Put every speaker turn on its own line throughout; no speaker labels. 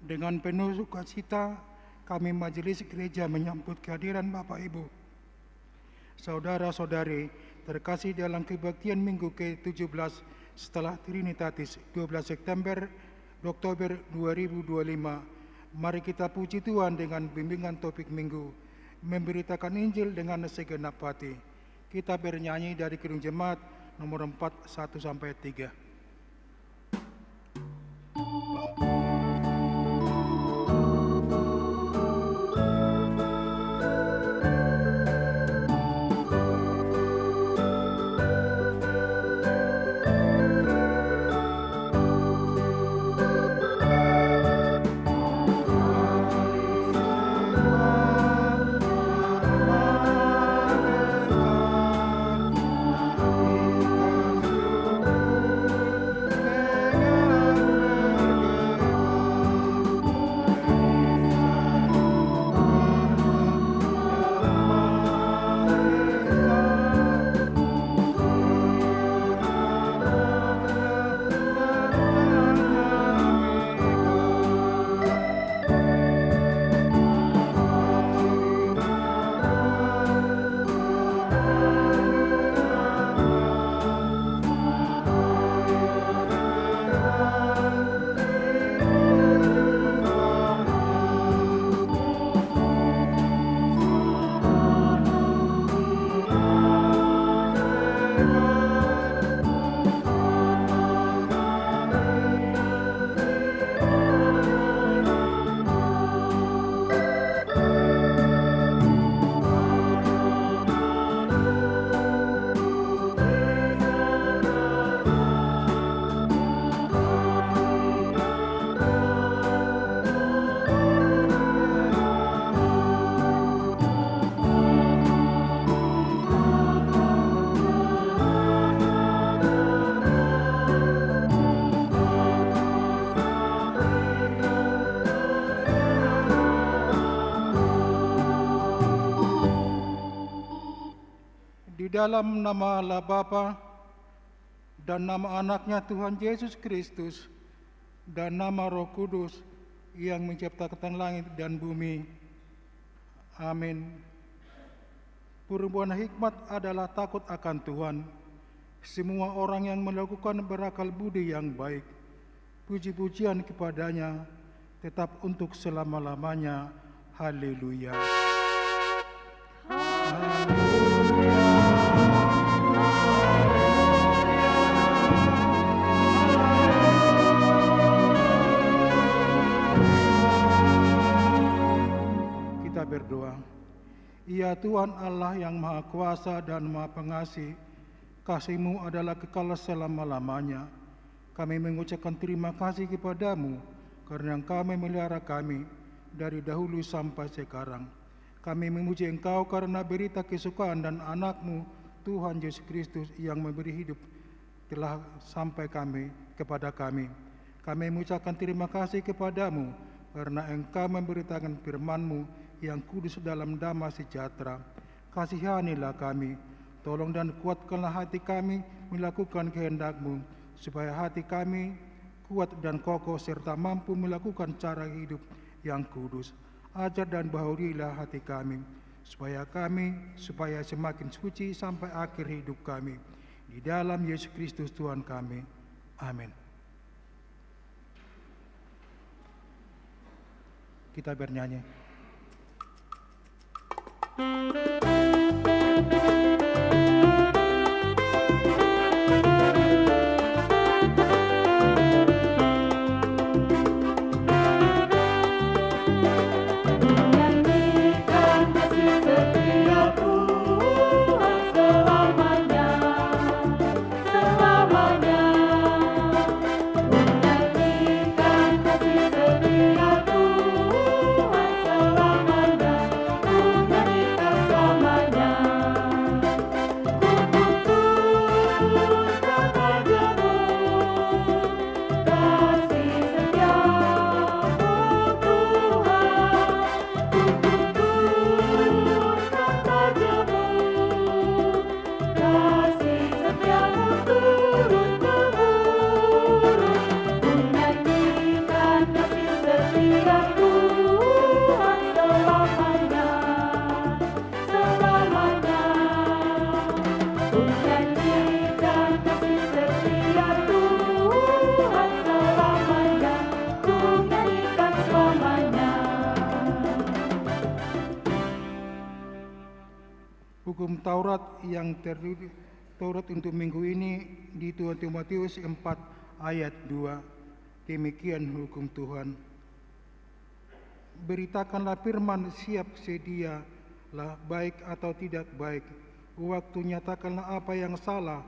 Dengan penuh sukacita, kami Majelis Gereja menyambut kehadiran Bapak Ibu, saudara-saudari terkasih dalam kebaktian Minggu ke-17 setelah Trinitatis 12 September Oktober 2025. Mari kita puji Tuhan dengan bimbingan topik Minggu, memberitakan Injil dengan segenap hati. Kita bernyanyi dari Kidung Jemaat nomor 4, 1-3. Di dalam nama Allah Bapa dan nama anaknya Tuhan Yesus Kristus dan nama Roh Kudus yang menciptakan langit dan bumi. Amin. Perubahan hikmat adalah takut akan Tuhan. Semua orang yang melakukan berakal budi yang baik, puji-pujian kepadanya tetap untuk selama-lamanya. Haleluya. Kita berdoa. Ya Tuhan Allah yang Maha Kuasa dan Maha Pengasih, kasih-Mu adalah kekal selama-lamanya. Kami mengucapkan terima kasih kepadamu karena Engkau memelihara kami dari dahulu sampai sekarang. Kami memuji Engkau karena berita kesukaan dan anak-Mu Tuhan Yesus Kristus yang memberi hidup telah sampai kepada kami. Kami mengucapkan terima kasih kepadamu karena Engkau memberitakan firman-Mu yang kudus dalam damai sejahtera. Kasihanilah kami, tolong dan kuatkanlah hati kami melakukan kehendak-Mu, supaya hati kami kuat dan kokoh serta mampu melakukan cara hidup yang kudus. Ajar dan bahaurilah hati kami, supaya semakin suci sampai akhir hidup kami. Di dalam Yesus Kristus Tuhan kami. Amin. Kita bernyanyi. Taurat yang Taurat untuk minggu ini di 2 Timotius 4 ayat 2. Demikian hukum Tuhan. Beritakanlah firman, siap sedialah, baik atau tidak baik. Waktu nyatakanlah apa yang salah,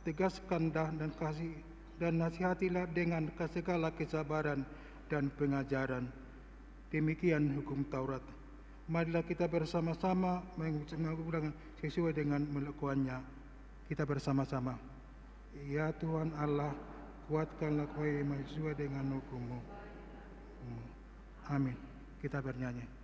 tegaskan dan kasih dan nasihatilah dengan segala kesabaran dan pengajaran. Demikian hukum Taurat. Marilah kita bersama-sama mengucapkan sesuai dengan melakukannya. Kita bersama-sama. Ya Tuhan Allah, kuatkanlah kami sesuai dengan hukum-Mu. Amin. Kita bernyanyi.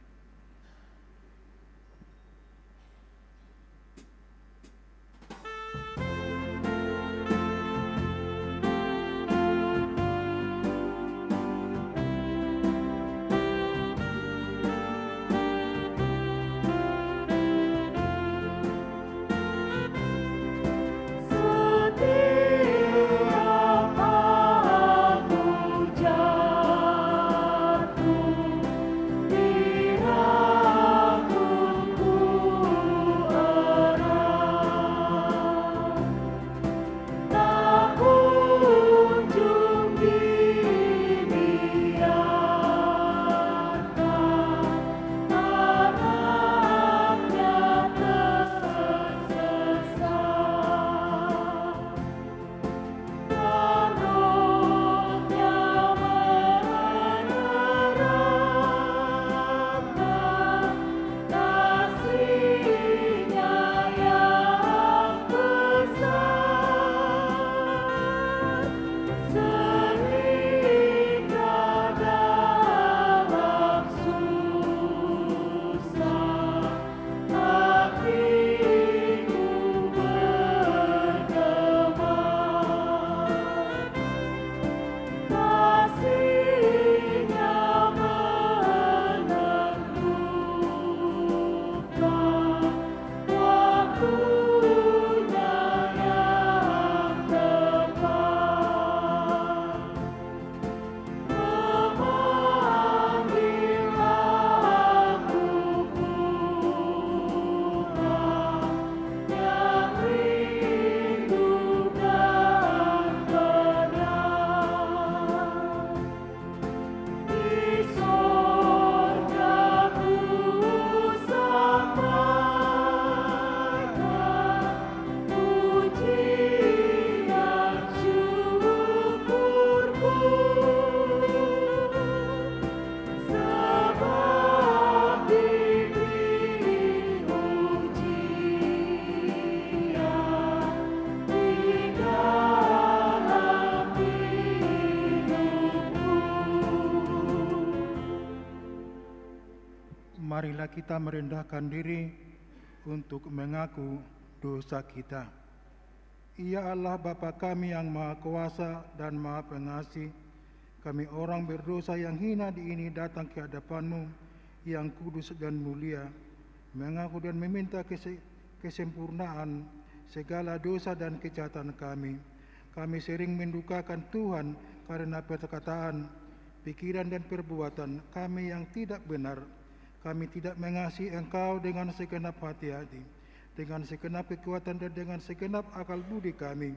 Marilah kita merendahkan diri untuk mengaku dosa kita. Ya Allah Bapa kami yang Maha Kuasa dan Maha Pengasih, kami orang berdosa yang hina di ini datang ke hadapan-Mu yang kudus dan mulia, mengaku dan meminta kesempurnaan segala dosa dan kejahatan kami. Kami sering mendukakan Tuhan karena perkataan, pikiran dan perbuatan kami yang tidak benar. Kami tidak mengasihi Engkau dengan segenap hati, dengan segenap kekuatan dan dengan segenap akal budi kami.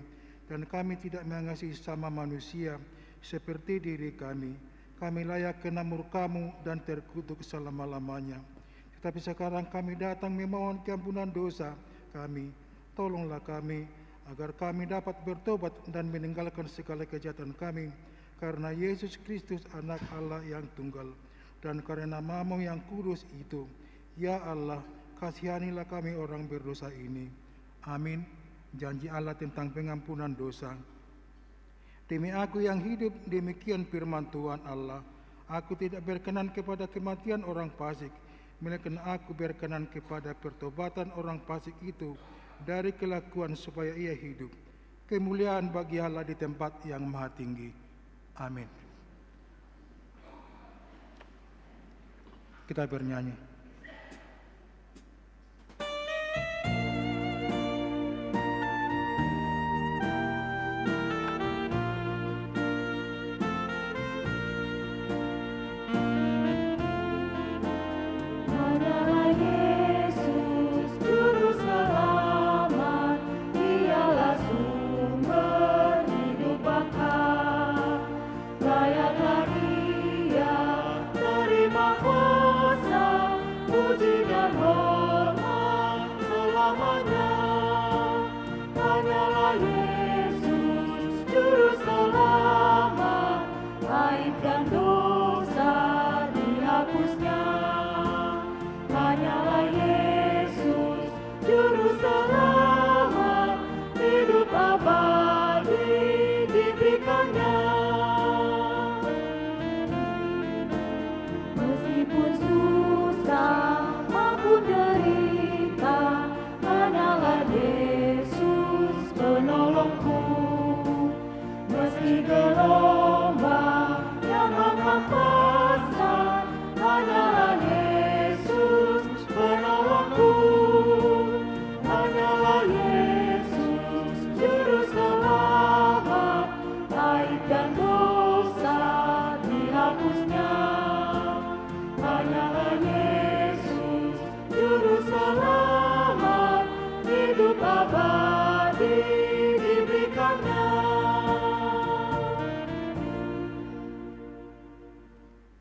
Dan kami tidak mengasihi sama manusia seperti diri kami. Kami layak kena murka-Mu dan terkutuk selama-lamanya. Tetapi sekarang kami datang memohon keampunan dosa kami. Tolonglah kami agar kami dapat bertobat dan meninggalkan segala kejahatan kami. Karena Yesus Kristus anak Allah yang tunggal. Dan karena nama-Mu yang kudus itu, ya Allah, kasihanilah kami orang berdosa ini. Amin. Janji Allah tentang pengampunan dosa. Demi aku yang hidup, demikian firman Tuhan Allah. Aku tidak berkenan kepada kematian orang fasik, melainkan aku berkenan kepada pertobatan orang fasik itu dari kelakuan supaya ia hidup. Kemuliaan bagi Allah di tempat yang maha tinggi. Amin. Kita bernyanyi.
Adalah Yesus Juru Selamat. Yesus, Juru Selamat, aib dan dosa dihapusnya. Hanyalah Yesus, Juru Selamat, hidup abadi diberikannya. Meskipun susah maupun derita, hanyalah Yesus penolongku. Meski gelombang yang menghempaskan, hanyalah Yesus penolongku. Hanyalah Yesus, Juru Selamat, aib dan dosa dihapusnya. Hanyalah Yesus, Juru Selamat, hidup abadi diberikannya.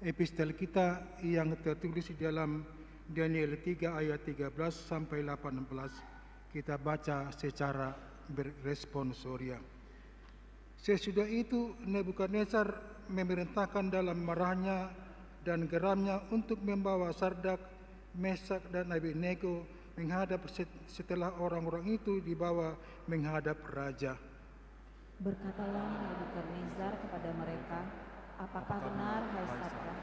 Epistel kita yang tertulis di dalam Daniel 3 ayat 13 sampai 18 kita baca secara berresponsoria. Sesudah itu Nebukadnezar memerintahkan dalam marahnya dan geramnya untuk membawa Sardak, Mesak dan Abednego menghadap setelah orang-orang itu dibawa menghadap raja.
Berkatalah Nebukadnezar kepada mereka, apakah benar, hai Sardak,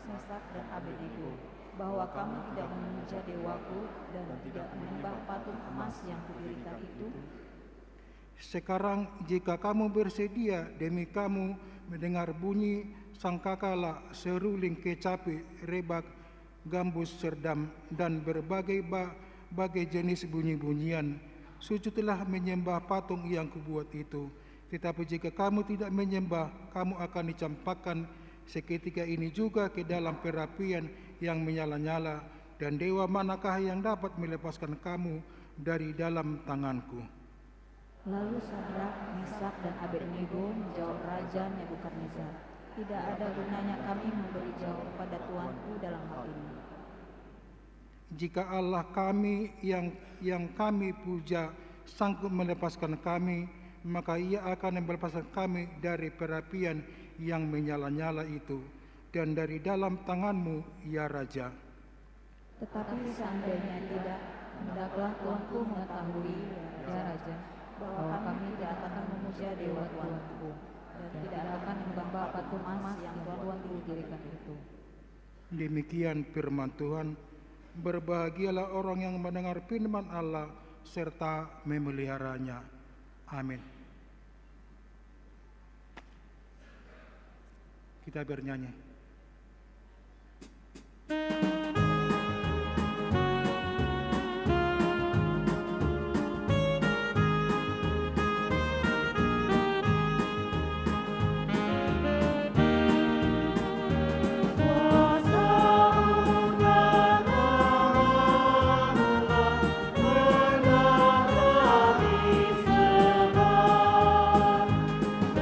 Mesak dan Abednego, bahwa kamu tidak memuja dewaku dan tidak menyembah patung emas yang kudirikan itu?
Sekarang jika kamu bersedia demi kamu mendengar bunyi sangkakala, seruling kecapi, rebak, gambus, serdam, dan berbagai jenis bunyi-bunyian, sujudlah menyembah patung yang kubuat itu. Tetapi jika kamu tidak menyembah, kamu akan dicampakkan seketika ini juga ke dalam perapian yang menyala-nyala, dan dewa manakah yang dapat melepaskan kamu dari dalam tanganku?
Lalu Sardak, Mesak dan Abednego menjawab Raja Nebukadnezar, tidak ada gunanya kami memberi jawab pada Tuanku dalam hal ini.
Jika Allah kami yang kami puja sanggup melepaskan kami, maka Ia akan melepaskan kami dari perapian yang menyala-nyala itu dan dari dalam tanganmu, ya Raja.
Tetapi seandainya tidak, hendaklah Tuanku mengetahui, ya Raja, bahwa kami tidak akan memuja dewa Tuanku dan tidak akan menyembah patung emas yang Tuanku dirikan itu.
Demikian firman Tuhan. Berbahagialah orang yang mendengar firman Allah serta memeliharanya. Amin. Kita bernyanyi.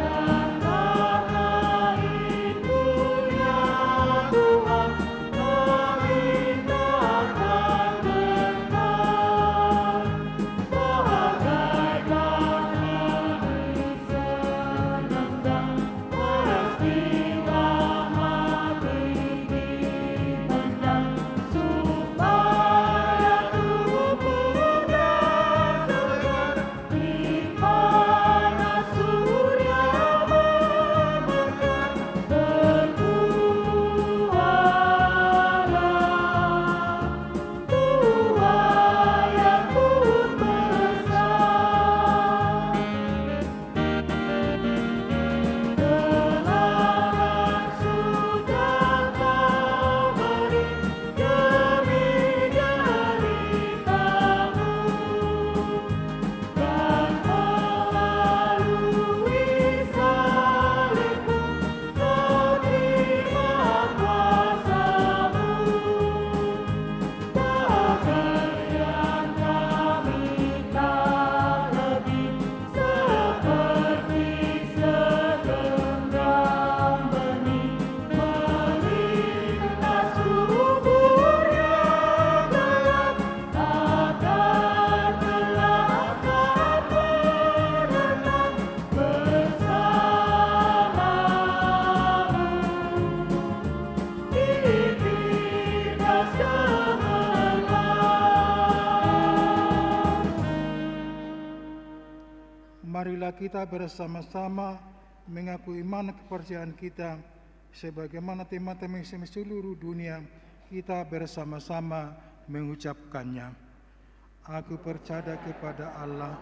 Dan karena itu ya Tuhan,
Marilah kita bersama-sama mengaku iman kepercayaan kita sebagaimana tema-tema seluruh dunia kita bersama-sama mengucapkannya. Aku percaya kepada Allah,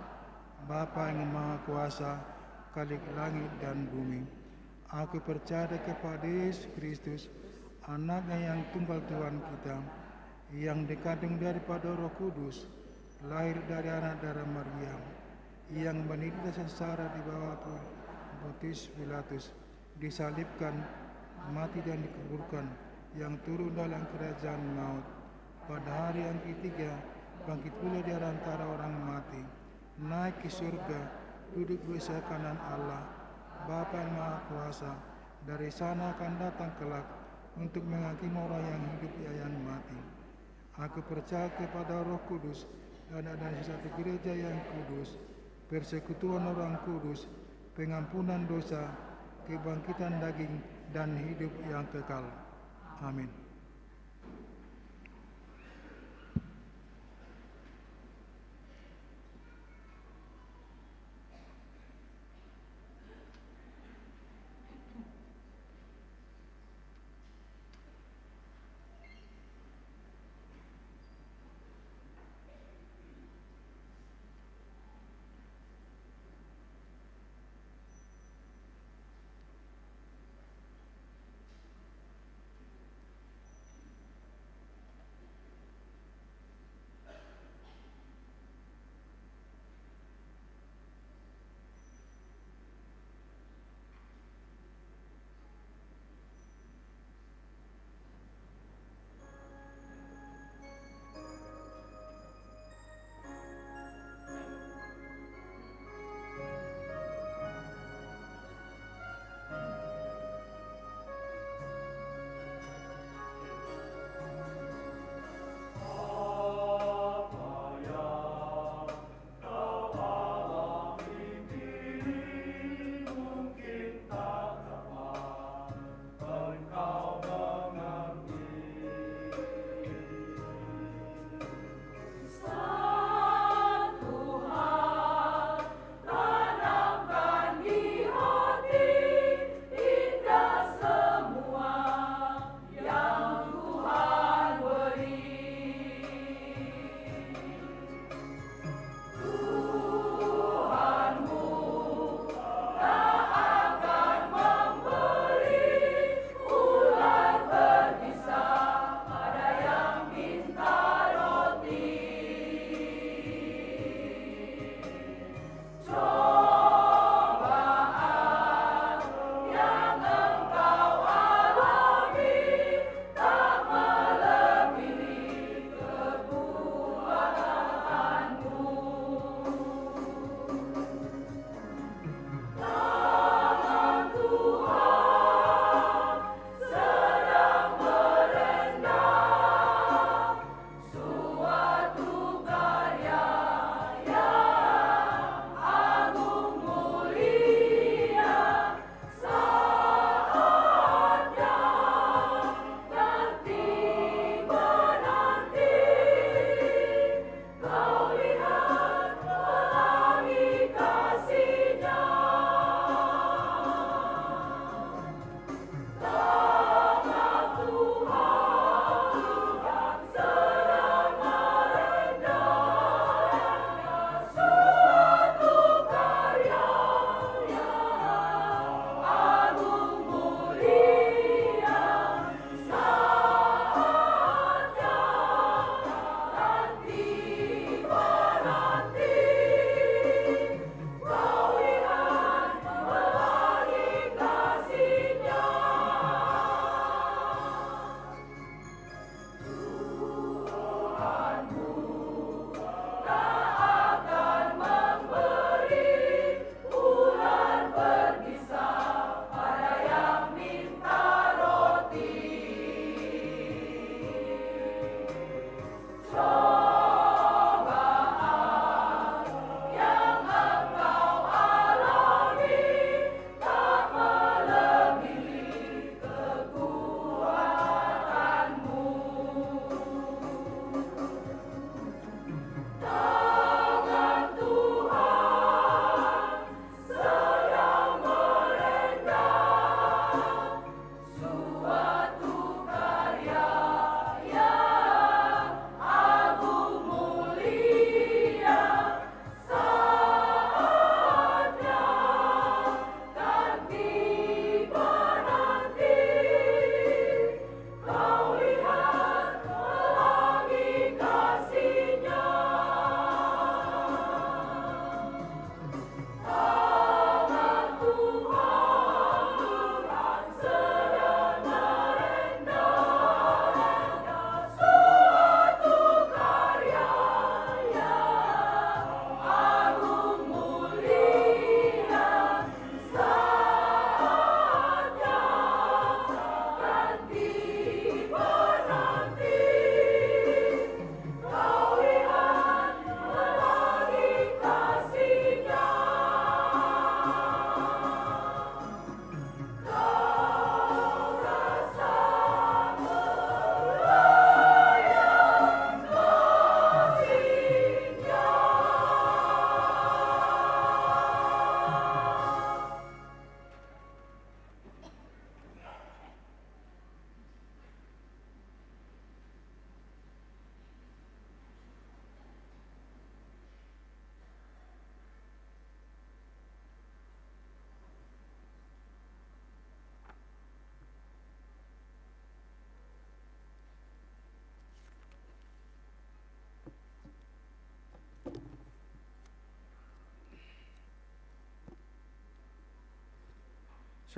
Bapa yang Maha Kuasa, Khalik langit dan bumi. Aku percaya kepada Yesus Kristus, Anaknya yang tunggal Tuhan kita, yang dikandung daripada Roh Kudus, lahir dari anak darah Maria, yang menderita sengsara di bawah Pontius Pilatus, disalibkan, mati dan dikuburkan, yang turun dalam kerajaan maut. Pada hari yang ketiga, bangkit pula di antara orang mati, naik ke surga, duduk di sebelah kanan Allah, Bapa yang Maha Kuasa. Dari sana akan datang kelak untuk menghakimi orang yang hidup dan yang mati. Aku percaya kepada Roh Kudus dan ada satu gereja yang kudus, persekutuan orang kudus, pengampunan dosa, kebangkitan daging, dan hidup yang kekal. Amin.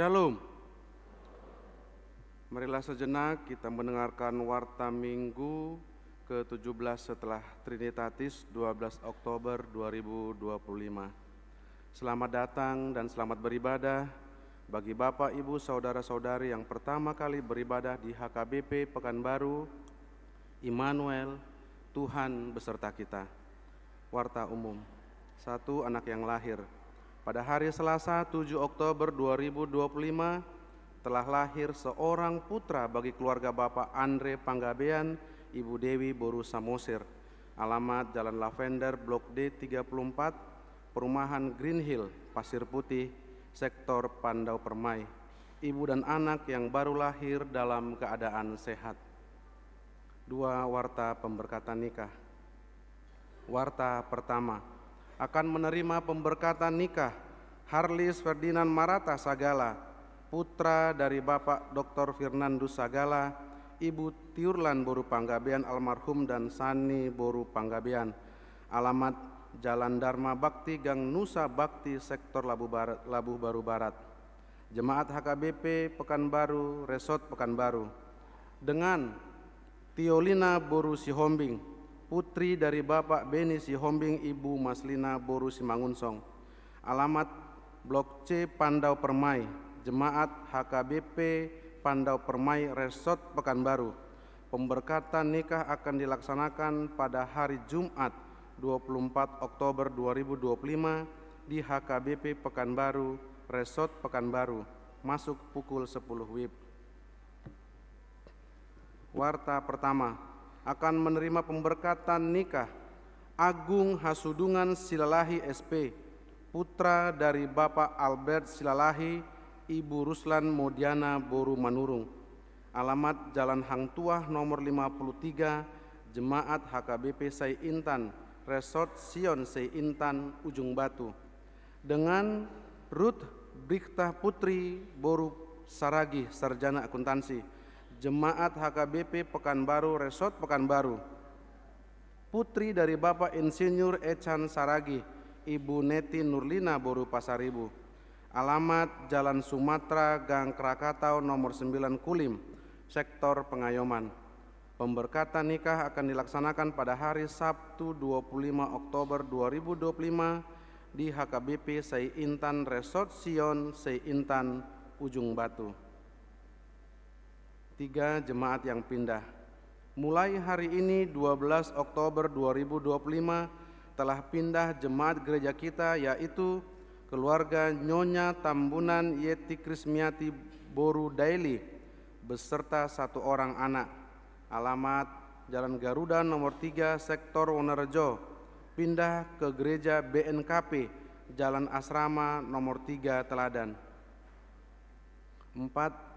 Shalom. Marilah sejenak kita mendengarkan warta Minggu ke-17 setelah Trinitatis 12 Oktober 2025. Selamat datang dan selamat beribadah bagi Bapak, Ibu, Saudara-saudari yang pertama kali beribadah di HKBP Pekanbaru. Immanuel, Tuhan beserta kita. Warta umum. 1. Anak yang lahir. Pada hari Selasa 7 Oktober 2025 telah lahir seorang putra bagi keluarga Bapak Andre Panggabean, Ibu Dewi Boru Samosir. Alamat Jalan Lavender, Blok D 34, Perumahan Green Hill, Pasir Putih, Sektor Pandau Permai. Ibu dan anak yang baru lahir dalam keadaan sehat. 2. Warta pemberkatan nikah. Warta pertama. Akan menerima pemberkatan nikah Harlis Ferdinand Marata Sagala, putra dari Bapak Dr. Fernandus Sagala, Ibu Tiurlan Boru Panggabean almarhum dan Sani Boru Panggabean. Alamat Jalan Dharma Bakti, Gang Nusa Bakti, Sektor Labuh Baru Barat. Jemaat HKBP Pekanbaru, Resort Pekanbaru. Dengan Tiolina Boru Sihombing, putri dari Bapak Beni Sihombing, Ibu Maslina Boru Simangunsong. Alamat Blok C Pandau Permai. Jemaat HKBP Pandau Permai Resort Pekanbaru. Pemberkatan nikah akan dilaksanakan pada hari Jumat 24 Oktober 2025 di HKBP Pekanbaru Resort Pekanbaru. Masuk pukul 10 WIB. Warta pertama. Akan menerima pemberkatan nikah Agung Hasudungan Silalahi SP, putra dari Bapak Albert Silalahi, Ibu Ruslan Modiana Boru Manurung. Alamat Jalan Hang Tuah nomor 53, Jemaat HKBP Sei Intan, Resort Sion Sei Intan, Ujung Batu. Dengan Ruth Brikta Putri Boru Saragi, Sarjana Akuntansi, Jemaat HKBP Pekanbaru Resort Pekanbaru. Putri dari Bapak Insinyur Echan Saragi, Ibu Neti Nurlina Boru Pasaribu. Alamat Jalan Sumatera, Gang Krakatau nomor 9 Kulim, Sektor Pengayoman. Pemberkatan nikah akan dilaksanakan pada hari Sabtu 25 Oktober 2025 di HKBP Sei Intan Resort Sion Sei Intan, Ujung Batu. 3. Jemaat yang pindah. Mulai hari ini 12 Oktober 2025 telah pindah jemaat gereja kita, yaitu keluarga Nyonya Tambunan Yeti Krismiati Boru Daily beserta 1 orang anak. Alamat Jalan Garuda nomor 3 Sektor Wonorejo, pindah ke gereja BNKP Jalan Asrama nomor 3 Teladan. 4.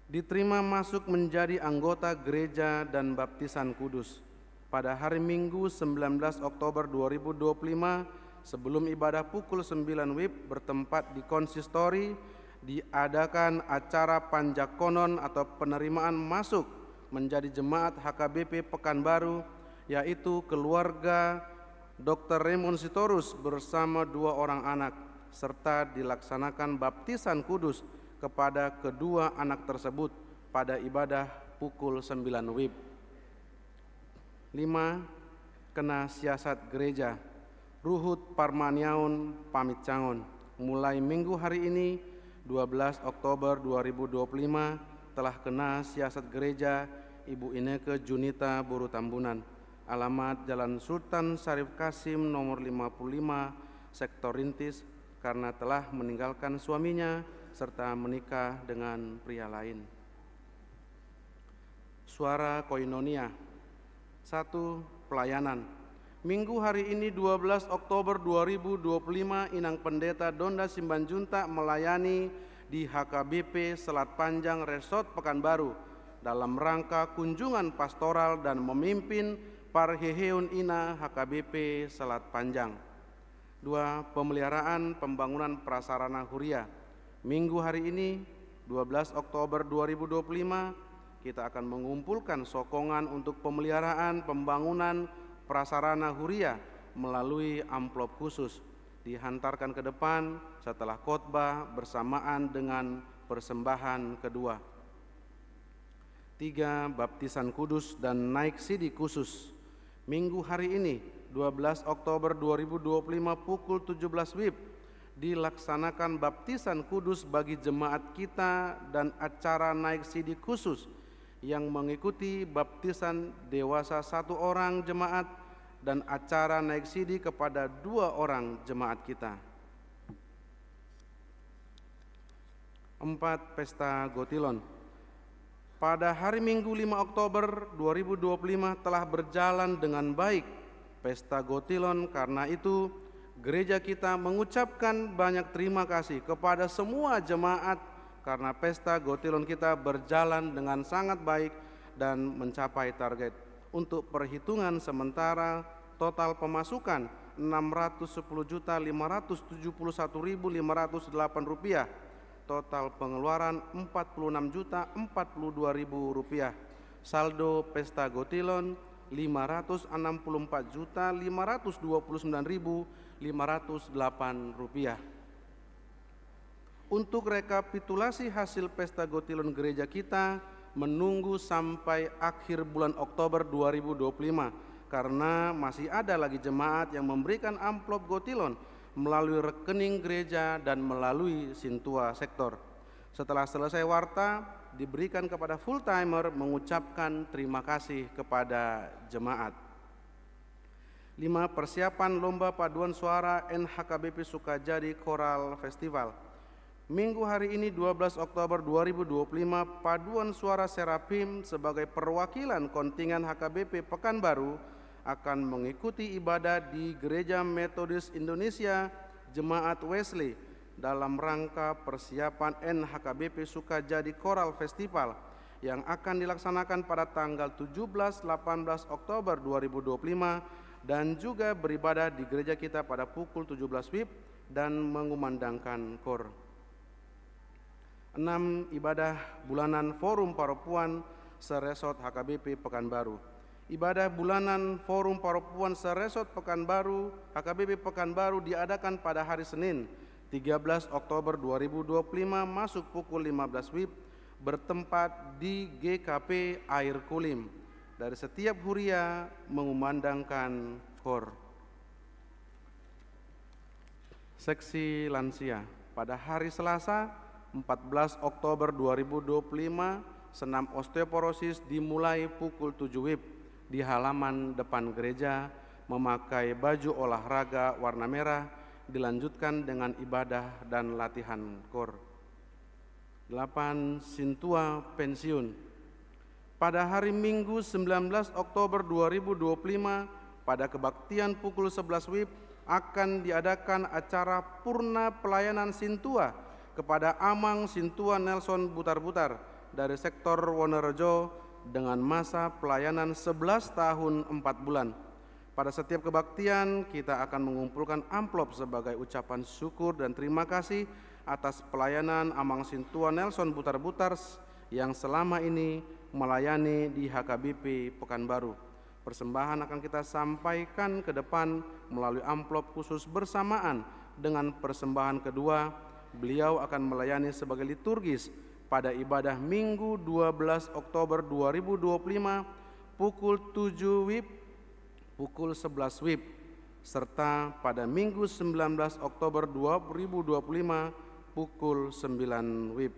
Diterima masuk menjadi anggota gereja dan baptisan kudus. Pada hari Minggu 19 Oktober 2025 sebelum ibadah pukul 9 WIB bertempat di konsistori, diadakan acara panjakonon atau penerimaan masuk menjadi jemaat HKBP Pekanbaru, yaitu keluarga Dr. Raymond Sitorus bersama 2 orang anak, serta dilaksanakan baptisan kudus kepada kedua anak tersebut pada ibadah pukul 9 WIB. 5. Kena siasat gereja Ruhut Parmaniaun pamit cangon. Mulai minggu hari ini 12 Oktober 2025 telah kena siasat gereja Ibu Ineke Junita Boru Tambunan. Alamat Jalan Sultan Syarif Kasim nomor 55 Sektor Rintis, karena telah meninggalkan suaminya serta menikah dengan pria lain. Suara Koinonia. 1. Pelayanan. Minggu hari ini 12 Oktober 2025 Inang Pendeta Donda Simbanjuntak melayani di HKBP Selat Panjang Resort Pekanbaru dalam rangka kunjungan pastoral dan memimpin Parheheun Ina HKBP Selat Panjang. 2. Pemeliharaan pembangunan prasarana huria. Minggu hari ini 12 Oktober 2025 kita akan mengumpulkan sokongan untuk pemeliharaan pembangunan prasarana huria melalui amplop khusus. dihantarkan ke depan setelah khotbah bersamaan dengan persembahan kedua. 3. Baptisan kudus dan naik sidi khusus. Minggu hari ini 12 Oktober 2025 pukul 17 WIB dilaksanakan baptisan kudus bagi jemaat kita dan acara naik sidi khusus yang mengikuti baptisan dewasa 1 orang jemaat dan acara naik sidi kepada 2 orang jemaat kita. 4. Pesta Gotilon. Pada hari Minggu 5 Oktober 2025 telah berjalan dengan baik Pesta Gotilon. Karena itu gereja kita mengucapkan banyak terima kasih kepada semua jemaat karena Pesta Gotilon kita berjalan dengan sangat baik dan mencapai target. Untuk perhitungan sementara, total pemasukan Rp610.571.508, total pengeluaran Rp46.042.000. Saldo Pesta Gotilon Rp564.529.508. Untuk rekapitulasi hasil Pesta Gotilon gereja kita menunggu sampai akhir bulan Oktober 2025 karena masih ada lagi jemaat yang memberikan amplop Gotilon melalui rekening gereja dan melalui Sintua sektor. Setelah selesai warta, diberikan kepada full timer mengucapkan terima kasih kepada jemaat. 5. Persiapan Lomba Paduan Suara NHKBP Sukajadi Choral Festival. Minggu hari ini 12 Oktober 2025, Paduan Suara Serapim sebagai perwakilan kontingen HKBP Pekanbaru akan mengikuti ibadah di Gereja Metodis Indonesia Jemaat Wesley dalam rangka persiapan NHKBP Sukajadi Choral Festival yang akan dilaksanakan pada tanggal 17-18 Oktober 2025 dan juga beribadah di gereja kita pada pukul 17 WIB dan mengumandangkan KOR. 6. Ibadah bulanan Forum Paropuan Seresot HKBP Pekanbaru. Ibadah bulanan Forum Paropuan Seresot Pekanbaru HKBP Pekanbaru diadakan pada hari Senin 13 Oktober 2025 masuk pukul 15 WIB bertempat di GKP Air Kulim. Dari setiap huria mengumandangkan KOR. Seksi lansia. Pada hari Selasa 14 Oktober 2025 senam osteoporosis dimulai pukul 7 WIB di halaman depan gereja memakai baju olahraga warna merah, dilanjutkan dengan ibadah dan latihan KOR. 8. Sintua pensiun. Pada hari Minggu 19 Oktober 2025 pada kebaktian pukul 11 WIB akan diadakan acara purna pelayanan Sintua kepada Amang Sintua Nelson Butar-Butar dari sektor Wonorejo dengan masa pelayanan 11 tahun 4 bulan. Pada setiap kebaktian kita akan mengumpulkan amplop sebagai ucapan syukur dan terima kasih atas pelayanan Amang Sintua Nelson Butar-Butar yang selama ini melayani di HKBP Pekanbaru. Persembahan akan kita sampaikan ke depan melalui amplop khusus bersamaan dengan persembahan kedua. Beliau akan melayani sebagai liturgis pada ibadah Minggu 12 Oktober 2025 pukul 7 WIB, pukul 11 WIB, serta pada Minggu 19 Oktober 2025 pukul 9 WIB.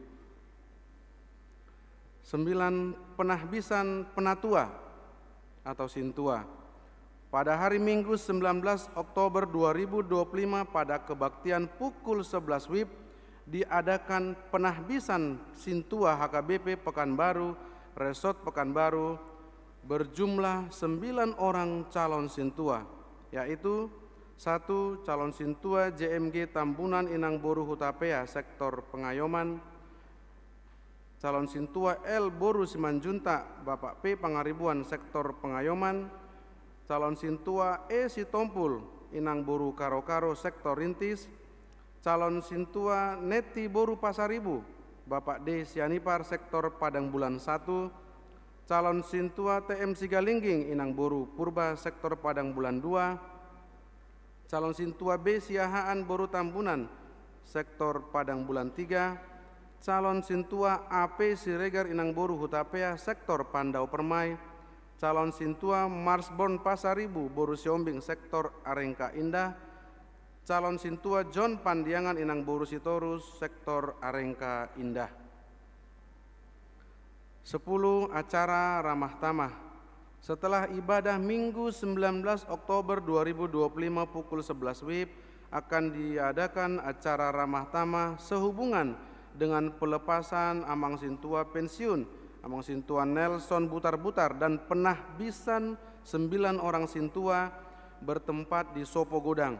9. Penahbisan Penatua atau Sintua. Pada hari Minggu 19 Oktober 2025 pada kebaktian pukul 11 WIB diadakan penahbisan Sintua HKBP Pekanbaru, Resort Pekanbaru berjumlah 9 orang calon Sintua, yaitu 1. Calon Sintua JMG Tambunan Inang Boru Hutapea Sektor Pengayoman, calon Sintua L Boru Simanjunta Bapak P Pangaribuan Sektor Pengayoman, calon Sintua E Sitompul Inang Boru Karo-Karo Sektor Rintis, calon Sintua Neti Boru Pasaribu Bapak D Sianipar Sektor Padang Bulan 1, calon Sintua TM Sigalingging Inang Boru Purba Sektor Padang Bulan 2, Calon Sintua B Siahaan Boru Tambunan, sektor Padang Bulan 3, calon Sintua AP Siregar Inang Boru Hutapea, sektor Pandau Permai, calon Sintua Marsborn Pasaribu Boru Siombing, sektor Arengka Indah, calon Sintua John Pandiangan Inang Boru Sitorus, sektor Arengka Indah. 10. Acara Ramah Tamah. Setelah ibadah Minggu 19 Oktober 2025 pukul 11 WIB akan diadakan acara Ramah Tamah sehubungan dengan pelepasan Amang Sintua pensiun, Amang Sintua Nelson Butar-Butar dan penahbisan 9 orang Sintua bertempat di Sopo Godang.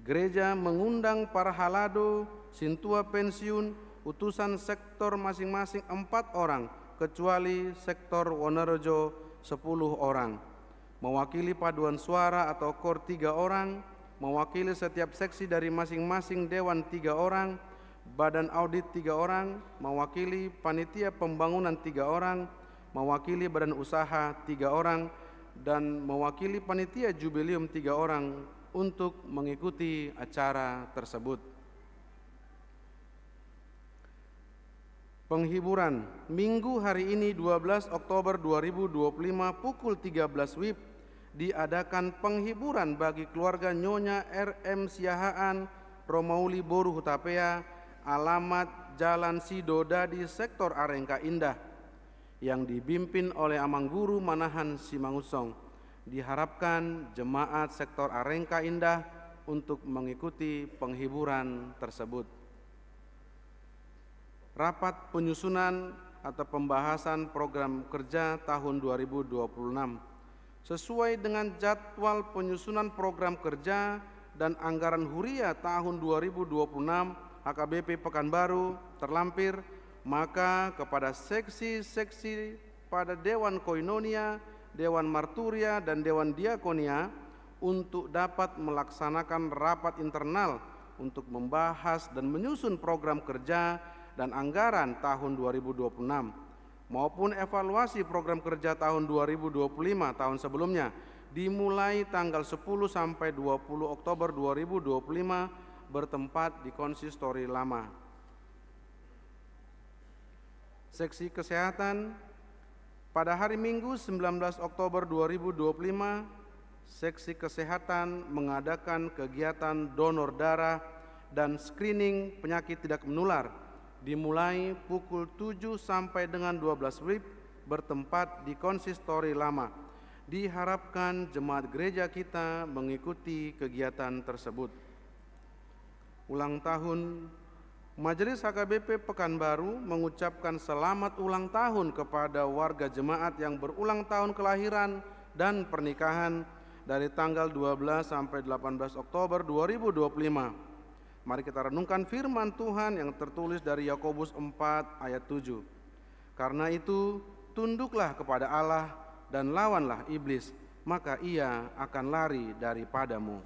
Gereja mengundang para halado, Sintua pensiun, utusan sektor masing-masing 4 orang, kecuali sektor Wonorejo 10 orang. Mewakili paduan suara atau KOR 3 orang, mewakili setiap seksi dari masing-masing dewan 3 orang, badan audit 3 orang, mewakili panitia pembangunan 3 orang, mewakili badan usaha 3 orang, dan mewakili panitia jubileum 3 orang untuk mengikuti acara tersebut. Penghiburan Minggu hari ini 12 Oktober 2025 pukul 13 WIB diadakan penghiburan bagi keluarga Nyonya RM Siahaan Romauli Boru Hutapea, alamat Jalan Sidodadi, sektor Arengka Indah, yang dipimpin oleh Amang Guru Manahan Simangusong. Diharapkan jemaat sektor Arengka Indah untuk mengikuti penghiburan tersebut. Rapat penyusunan atau pembahasan program kerja tahun 2026. Sesuai dengan jadwal penyusunan program kerja dan anggaran huria tahun 2026 HKBP Pekanbaru terlampir, maka kepada seksi-seksi pada Dewan Koinonia, Dewan Marturia, dan Dewan Diakonia untuk dapat melaksanakan rapat internal untuk membahas dan menyusun program kerja dan anggaran tahun 2026 maupun evaluasi program kerja tahun 2025 tahun sebelumnya dimulai tanggal 10 sampai 20 Oktober 2025 bertempat di konsistori lama. Seksi Kesehatan pada hari Minggu 19 Oktober 2025, Seksi Kesehatan mengadakan kegiatan donor darah dan screening penyakit tidak menular dimulai pukul 7 sampai dengan 12 WIB bertempat di konsistori lama. Diharapkan jemaat gereja kita mengikuti kegiatan tersebut. Ulang tahun Majelis HKBP Pekanbaru mengucapkan selamat ulang tahun kepada warga jemaat yang berulang tahun kelahiran dan pernikahan dari tanggal 12 sampai 18 Oktober 2025. Mari kita renungkan firman Tuhan yang tertulis dari Yakobus 4 ayat 7. Karena itu, tunduklah kepada Allah dan lawanlah iblis, maka ia akan lari daripadamu.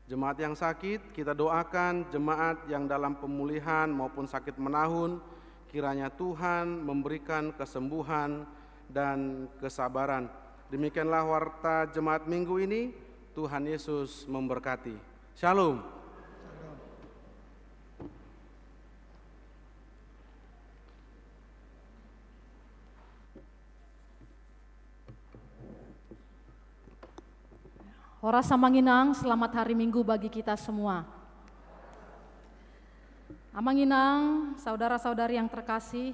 Jemaat yang sakit, kita doakan jemaat yang dalam pemulihan maupun sakit menahun, kiranya Tuhan memberikan kesembuhan dan kesabaran. Demikianlah warta jemaat minggu ini. Tuhan Yesus memberkati. Shalom.
Hora Samanginang, selamat hari Minggu bagi kita semua. Amanginang, saudara-saudari yang terkasih,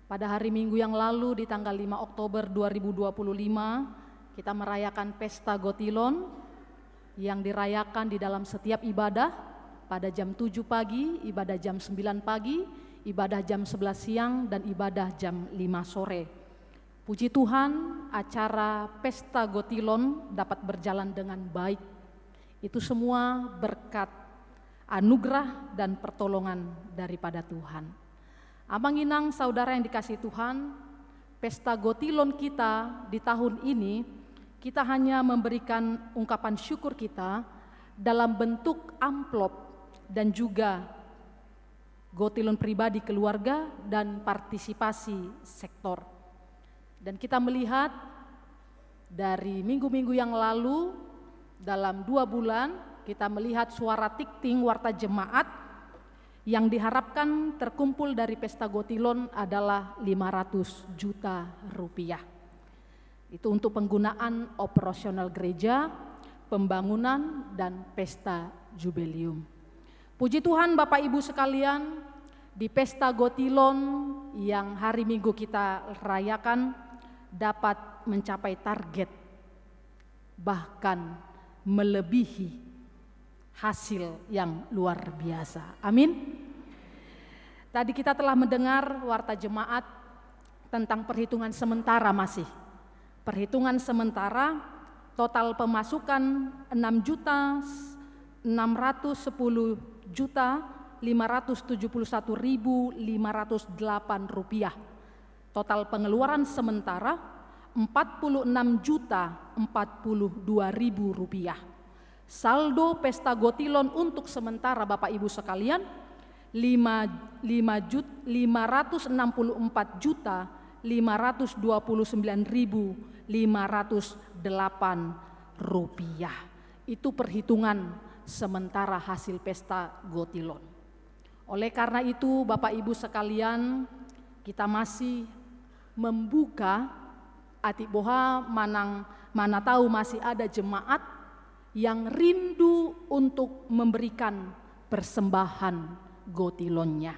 pada hari Minggu yang lalu di tanggal 5 Oktober 2025 kita merayakan Pesta Gotilon yang dirayakan di dalam setiap ibadah pada jam 7 pagi, ibadah jam 9 pagi, ibadah jam 11 siang, dan ibadah jam 5 sore. Puji Tuhan, acara Pesta Gotilon dapat berjalan dengan baik. Itu semua berkat anugerah dan pertolongan daripada Tuhan. Amanginang, saudara yang dikasihi Tuhan, Pesta Gotilon kita di tahun ini, kita hanya memberikan ungkapan syukur kita dalam bentuk amplop dan juga Gotilon pribadi keluarga dan partisipasi sektor. Dan kita melihat dari minggu-minggu yang lalu, dalam 2 bulan, kita melihat suara tikting warta jemaat yang diharapkan terkumpul dari Pesta Gotilon adalah 500 juta rupiah. Itu untuk penggunaan operasional gereja, pembangunan, dan pesta jubileum. Puji Tuhan Bapak Ibu sekalian, di Pesta Gotilon yang hari Minggu kita rayakan dapat mencapai target, bahkan melebihi hasil yang luar biasa. Amin. Tadi kita telah mendengar warta jemaat tentang perhitungan sementara masih. Perhitungan sementara total pemasukan 6.610.571.508 rupiah. Total pengeluaran sementara 46.042.000 rupiah. Saldo Pesta Gotilon untuk sementara Bapak Ibu sekalian 5.524.529.508 rupiah. Itu perhitungan sementara hasil Pesta Gotilon. Oleh karena itu Bapak Ibu sekalian, kita masih membuka atiboha mana tahu masih ada jemaat yang rindu untuk memberikan persembahan gotilonnya.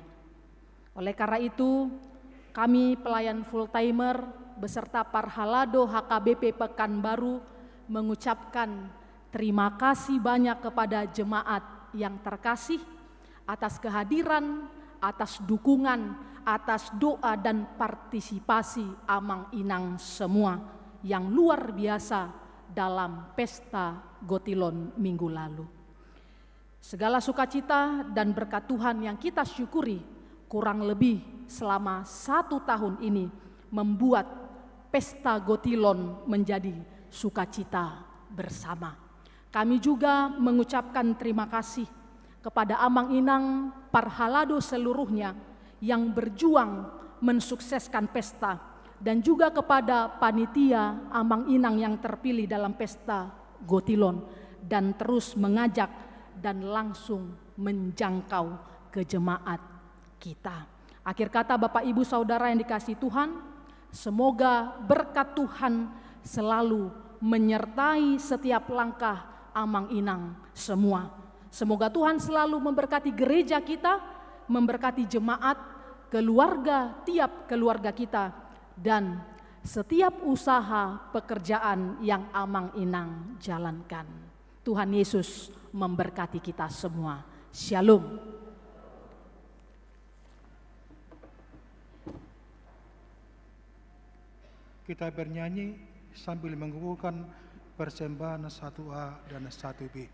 Oleh karena itu, kami pelayan full timer beserta Parhalado HKBP Pekanbaru mengucapkan terima kasih banyak kepada jemaat yang terkasih atas kehadiran, atas dukungan, atas doa dan partisipasi Amang Inang semua yang luar biasa dalam Pesta Gotilon minggu lalu. Segala sukacita dan berkat Tuhan yang kita syukuri kurang lebih selama 1 tahun ini membuat Pesta Gotilon menjadi sukacita bersama. Kami juga mengucapkan terima kasih kepada Amang Inang, Parhalado seluruhnya yang berjuang mensukseskan pesta, dan juga kepada panitia Amang Inang yang terpilih dalam Pesta Gotilon dan terus mengajak dan langsung menjangkau ke jemaat kita. Akhir kata Bapak Ibu Saudara yang dikasihi Tuhan, semoga berkat Tuhan selalu menyertai setiap langkah Amang Inang semua. Semoga Tuhan selalu memberkati gereja kita, memberkati jemaat, keluarga, tiap keluarga kita, dan setiap usaha pekerjaan yang Amang Inang jalankan. Tuhan Yesus memberkati kita semua. Shalom.
Kita bernyanyi sambil mengukuhkan persembahan 1A dan 1B.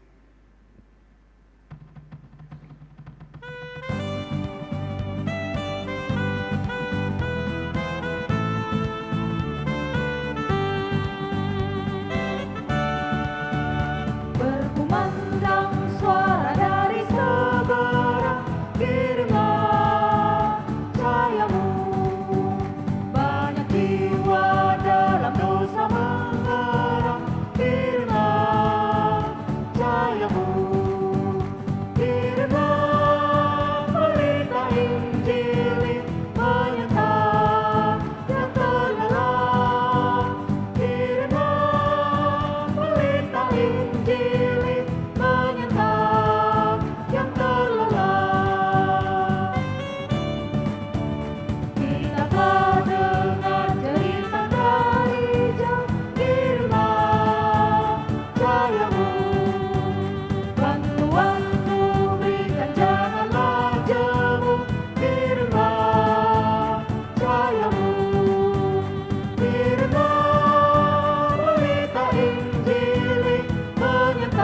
Berkumandang suara dari seberang, kirimlah cahayamu. Banyak jiwa dalam dosa menggeram, kirimlah cahayamu. Kirimlah pelita Injil menyertai yang terlelap. Kirimlah pelita Injil menyertai yang terlelap. Kita telah dengar cerita dari jauh, kirimlah cahayamu. Bantuan ku berikan, janganlah jemu, kirimlah cahayamu. Kirimlah pelita Injil menyertai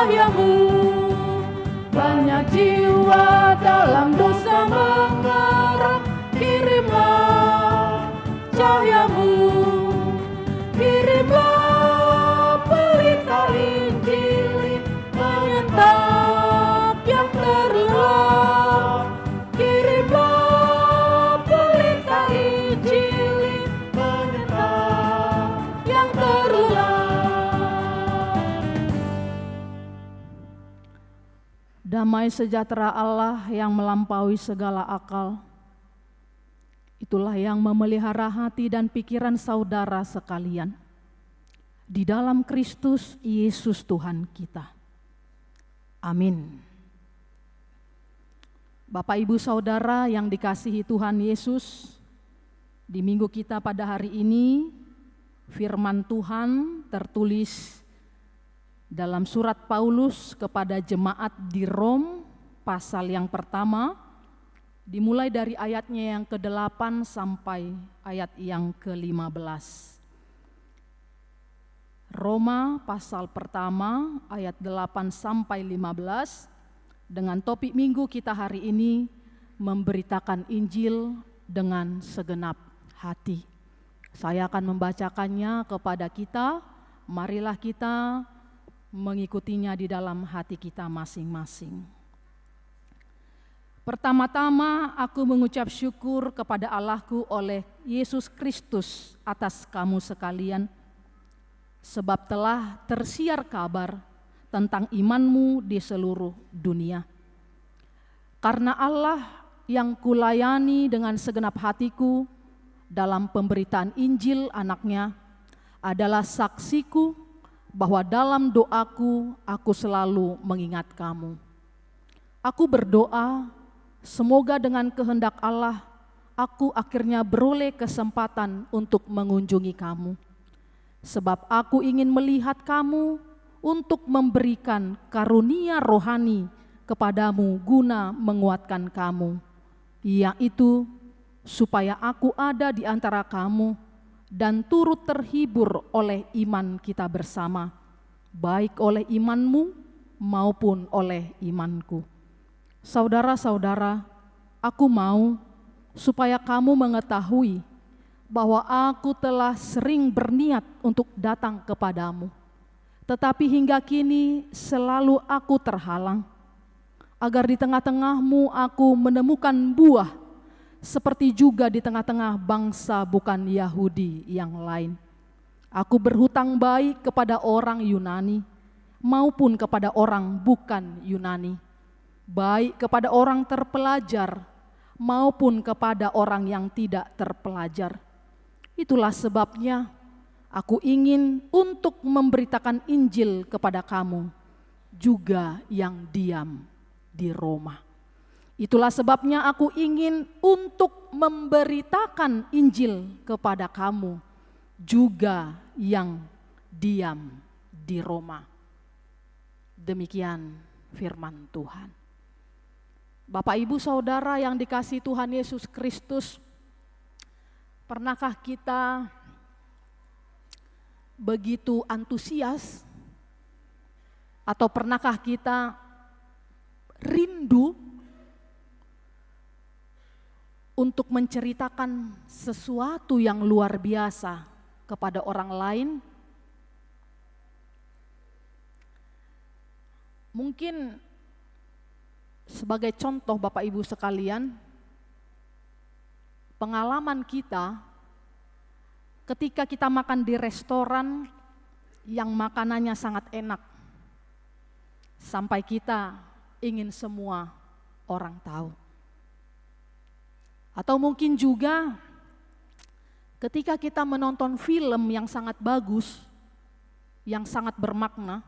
cahayamu. Banyak jiwa dalam dosa mengerang, kirimlah cahayamu. Kirimlah pelita Injil menyentap yang terlelap. Kirimlah pelita Injil menyentap yang terlelap.
Damai sejahtera Allah yang melampaui segala akal, itulah yang memelihara hati dan pikiran saudara sekalian di dalam Kristus Yesus Tuhan kita. Amin. Bapak Ibu Saudara yang dikasihi Tuhan Yesus, di minggu kita pada hari ini, firman Tuhan tertulis dalam surat Paulus kepada jemaat di Rom, pasal yang pertama, dimulai dari ayatnya yang ke-8 sampai ayat yang ke-15. Roma pasal pertama ayat 8 sampai 15, dengan topik minggu kita hari ini, memberitakan Injil dengan segenap hati. Saya akan membacakannya kepada kita, marilah kita mengikutinya di dalam hati kita masing-masing. Pertama-tama aku mengucap syukur kepada Allahku oleh Yesus Kristus atas kamu sekalian, sebab telah tersiar kabar tentang imanmu di seluruh dunia. Karena Allah yang kulayani dengan segenap hatiku dalam pemberitaan Injil anaknya adalah saksiku bahwa dalam doaku aku selalu mengingat kamu. Aku berdoa, semoga dengan kehendak Allah, aku akhirnya beroleh kesempatan untuk mengunjungi kamu. Sebab aku ingin melihat kamu untuk memberikan karunia rohani kepadamu guna menguatkan kamu, yaitu supaya aku ada di antara kamu dan turut terhibur oleh iman kita bersama, baik oleh imanmu maupun oleh imanku. Saudara-saudara, aku mau supaya kamu mengetahui bahwa aku telah sering berniat untuk datang kepadamu, tetapi hingga kini selalu aku terhalang, agar di tengah-tengahmu aku menemukan buah, seperti juga di tengah-tengah bangsa bukan Yahudi yang lain. Aku berhutang baik kepada orang Yunani maupun kepada orang bukan Yunani, baik kepada orang terpelajar maupun kepada orang yang tidak terpelajar. Itulah sebabnya aku ingin untuk memberitakan Injil kepada kamu, juga yang diam di Roma. Itulah sebabnya aku ingin untuk memberitakan Injil kepada kamu, juga yang diam di Roma. Demikian firman Tuhan. Bapak Ibu Saudara yang dikasihi Tuhan Yesus Kristus, pernahkah kita begitu antusias atau pernahkah kita rindu untuk menceritakan sesuatu yang luar biasa kepada orang lain? Mungkin sebagai contoh Bapak Ibu sekalian, pengalaman kita ketika kita makan di restoran yang makanannya sangat enak, sampai kita ingin semua orang tahu. Atau mungkin juga ketika kita menonton film yang sangat bagus, yang sangat bermakna,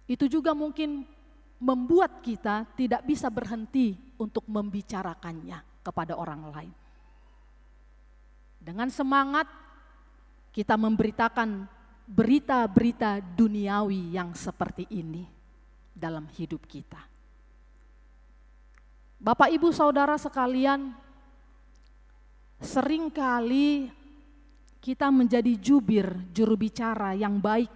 itu juga mungkin membuat kita tidak bisa berhenti untuk membicarakannya kepada orang lain. Dengan semangat kita memberitakan berita-berita duniawi yang seperti ini dalam hidup kita. Bapak Ibu Saudara sekalian, seringkali kita menjadi juru bicara yang baik.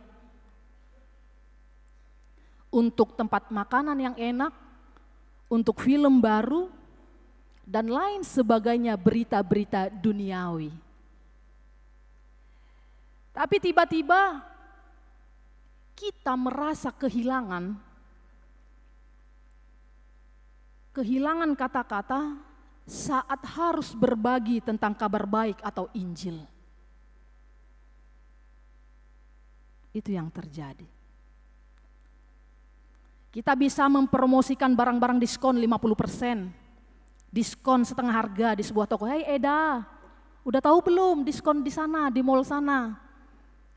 untuk tempat makanan yang enak, untuk film baru, dan lain sebagainya berita-berita duniawi. Tapi tiba-tiba kita merasa kehilangan kata-kata saat harus berbagi tentang kabar baik atau Injil. Itu yang terjadi. Kita bisa mempromosikan barang-barang diskon 50%, diskon setengah harga di sebuah toko. Hei Eda, udah tahu belum diskon di sana, di mall sana?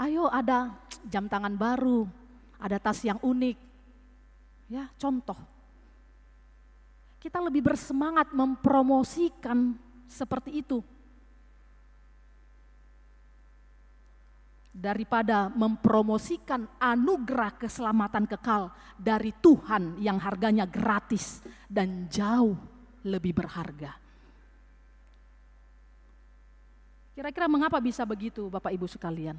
Ayo ada jam tangan baru, ada tas yang unik. Ya, contoh. Kita lebih bersemangat mempromosikan seperti itu daripada mempromosikan anugerah keselamatan kekal dari Tuhan yang harganya gratis dan jauh lebih berharga. Kira-kira mengapa bisa begitu, Bapak Ibu sekalian?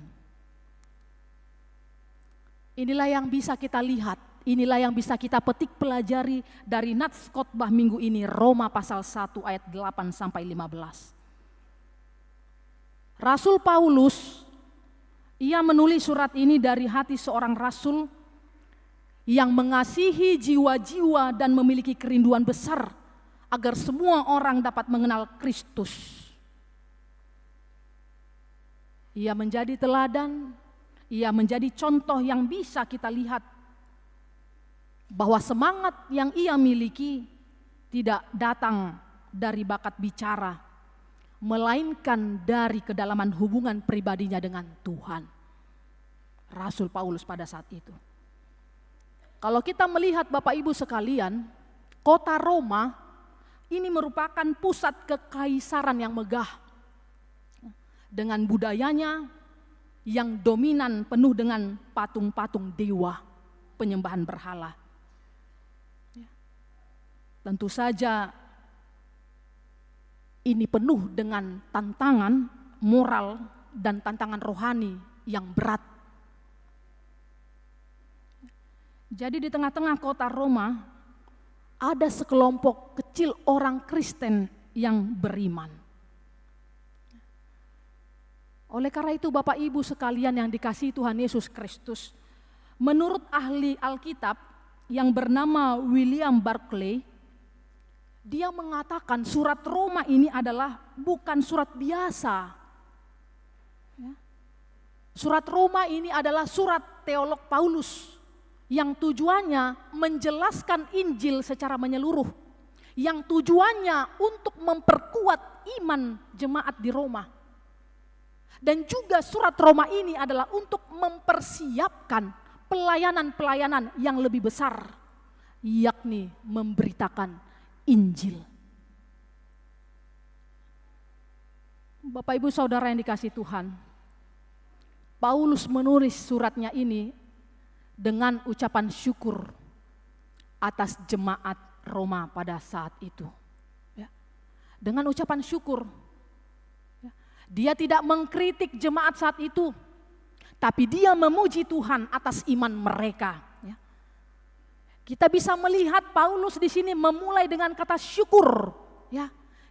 Inilah yang bisa kita lihat, inilah yang bisa kita petik pelajari dari nats khotbah minggu ini, Roma pasal 1 ayat 8 sampai 15. Rasul Paulus, ia menulis surat ini dari hati seorang rasul yang mengasihi jiwa-jiwa dan memiliki kerinduan besar agar semua orang dapat mengenal Kristus. Ia menjadi teladan, ia menjadi contoh yang bisa kita lihat bahwa semangat yang ia miliki tidak datang dari bakat bicara, melainkan dari kedalaman hubungan pribadinya dengan Tuhan. Rasul Paulus pada saat itu. Kalau kita melihat Bapak Ibu sekalian, kota Roma ini merupakan pusat kekaisaran yang megah. Dengan budayanya yang dominan penuh dengan patung-patung dewa, penyembahan berhala. Tentu saja ini penuh dengan tantangan moral dan tantangan rohani yang berat. Jadi di tengah-tengah kota Roma ada sekelompok kecil orang Kristen yang beriman. Oleh karena itu Bapak Ibu sekalian yang dikasihi Tuhan Yesus Kristus, menurut ahli Alkitab yang bernama William Barclay, dia mengatakan surat Roma ini adalah bukan surat biasa. Surat Roma ini adalah surat teolog Paulus yang tujuannya menjelaskan Injil secara menyeluruh, yang tujuannya untuk memperkuat iman jemaat di Roma. Dan juga surat Roma ini adalah untuk mempersiapkan pelayanan-pelayanan yang lebih besar, yakni memberitakan Injil. Bapak Ibu Saudara yang dikasihi Tuhan, Paulus menulis suratnya ini dengan ucapan syukur atas jemaat Roma pada saat itu. Dengan ucapan syukur. Dia tidak mengkritik jemaat saat itu, tapi dia memuji Tuhan atas iman mereka. Kita bisa melihat Paulus di sini memulai dengan kata syukur.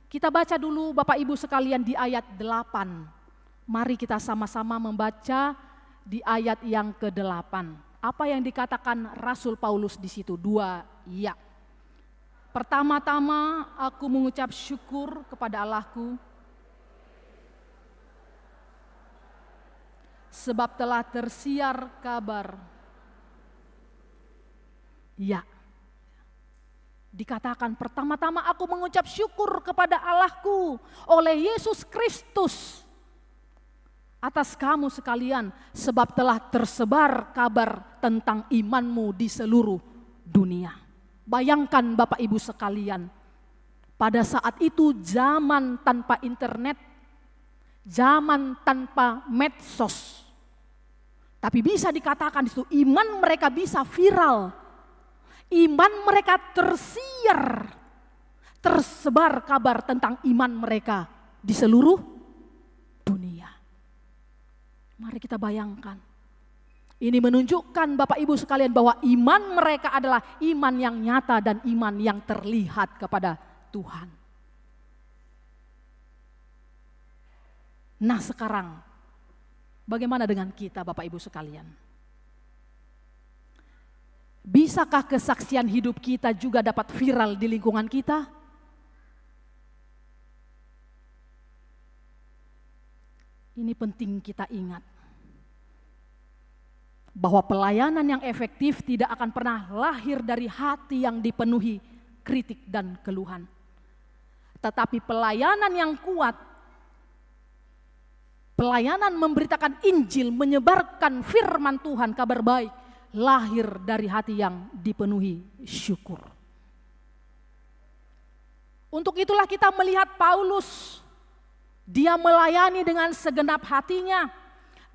Kita baca dulu Bapak Ibu sekalian di ayat 8. Mari kita sama-sama membaca di ayat yang ke-8. Apa yang dikatakan Rasul Paulus di situ? 2 ya. Pertama-tama aku mengucap syukur kepada Allahku, sebab telah tersiar kabar. Ya, dikatakan pertama-tama aku mengucap syukur kepada Allahku oleh Yesus Kristus atas kamu sekalian, sebab telah tersebar kabar tentang imanmu di seluruh dunia. Bayangkan Bapak Ibu sekalian, pada saat itu zaman tanpa internet, zaman tanpa medsos. Tapi bisa dikatakan itu iman mereka bisa viral. Iman mereka tersiar. Tersebar kabar tentang iman mereka di seluruh dunia. Mari kita bayangkan. Ini menunjukkan Bapak Ibu sekalian bahwa iman mereka adalah iman yang nyata dan iman yang terlihat kepada Tuhan. Nah sekarang, bagaimana dengan kita Bapak Ibu sekalian? Bisakah kesaksian hidup kita juga dapat viral di lingkungan kita? Ini penting kita ingat. Bahwa pelayanan yang efektif tidak akan pernah lahir dari hati yang dipenuhi kritik dan keluhan. Tetapi pelayanan yang kuat, pelayanan memberitakan Injil, menyebarkan firman Tuhan, kabar baik, lahir dari hati yang dipenuhi syukur. Untuk itulah kita melihat Paulus, dia melayani dengan segenap hatinya,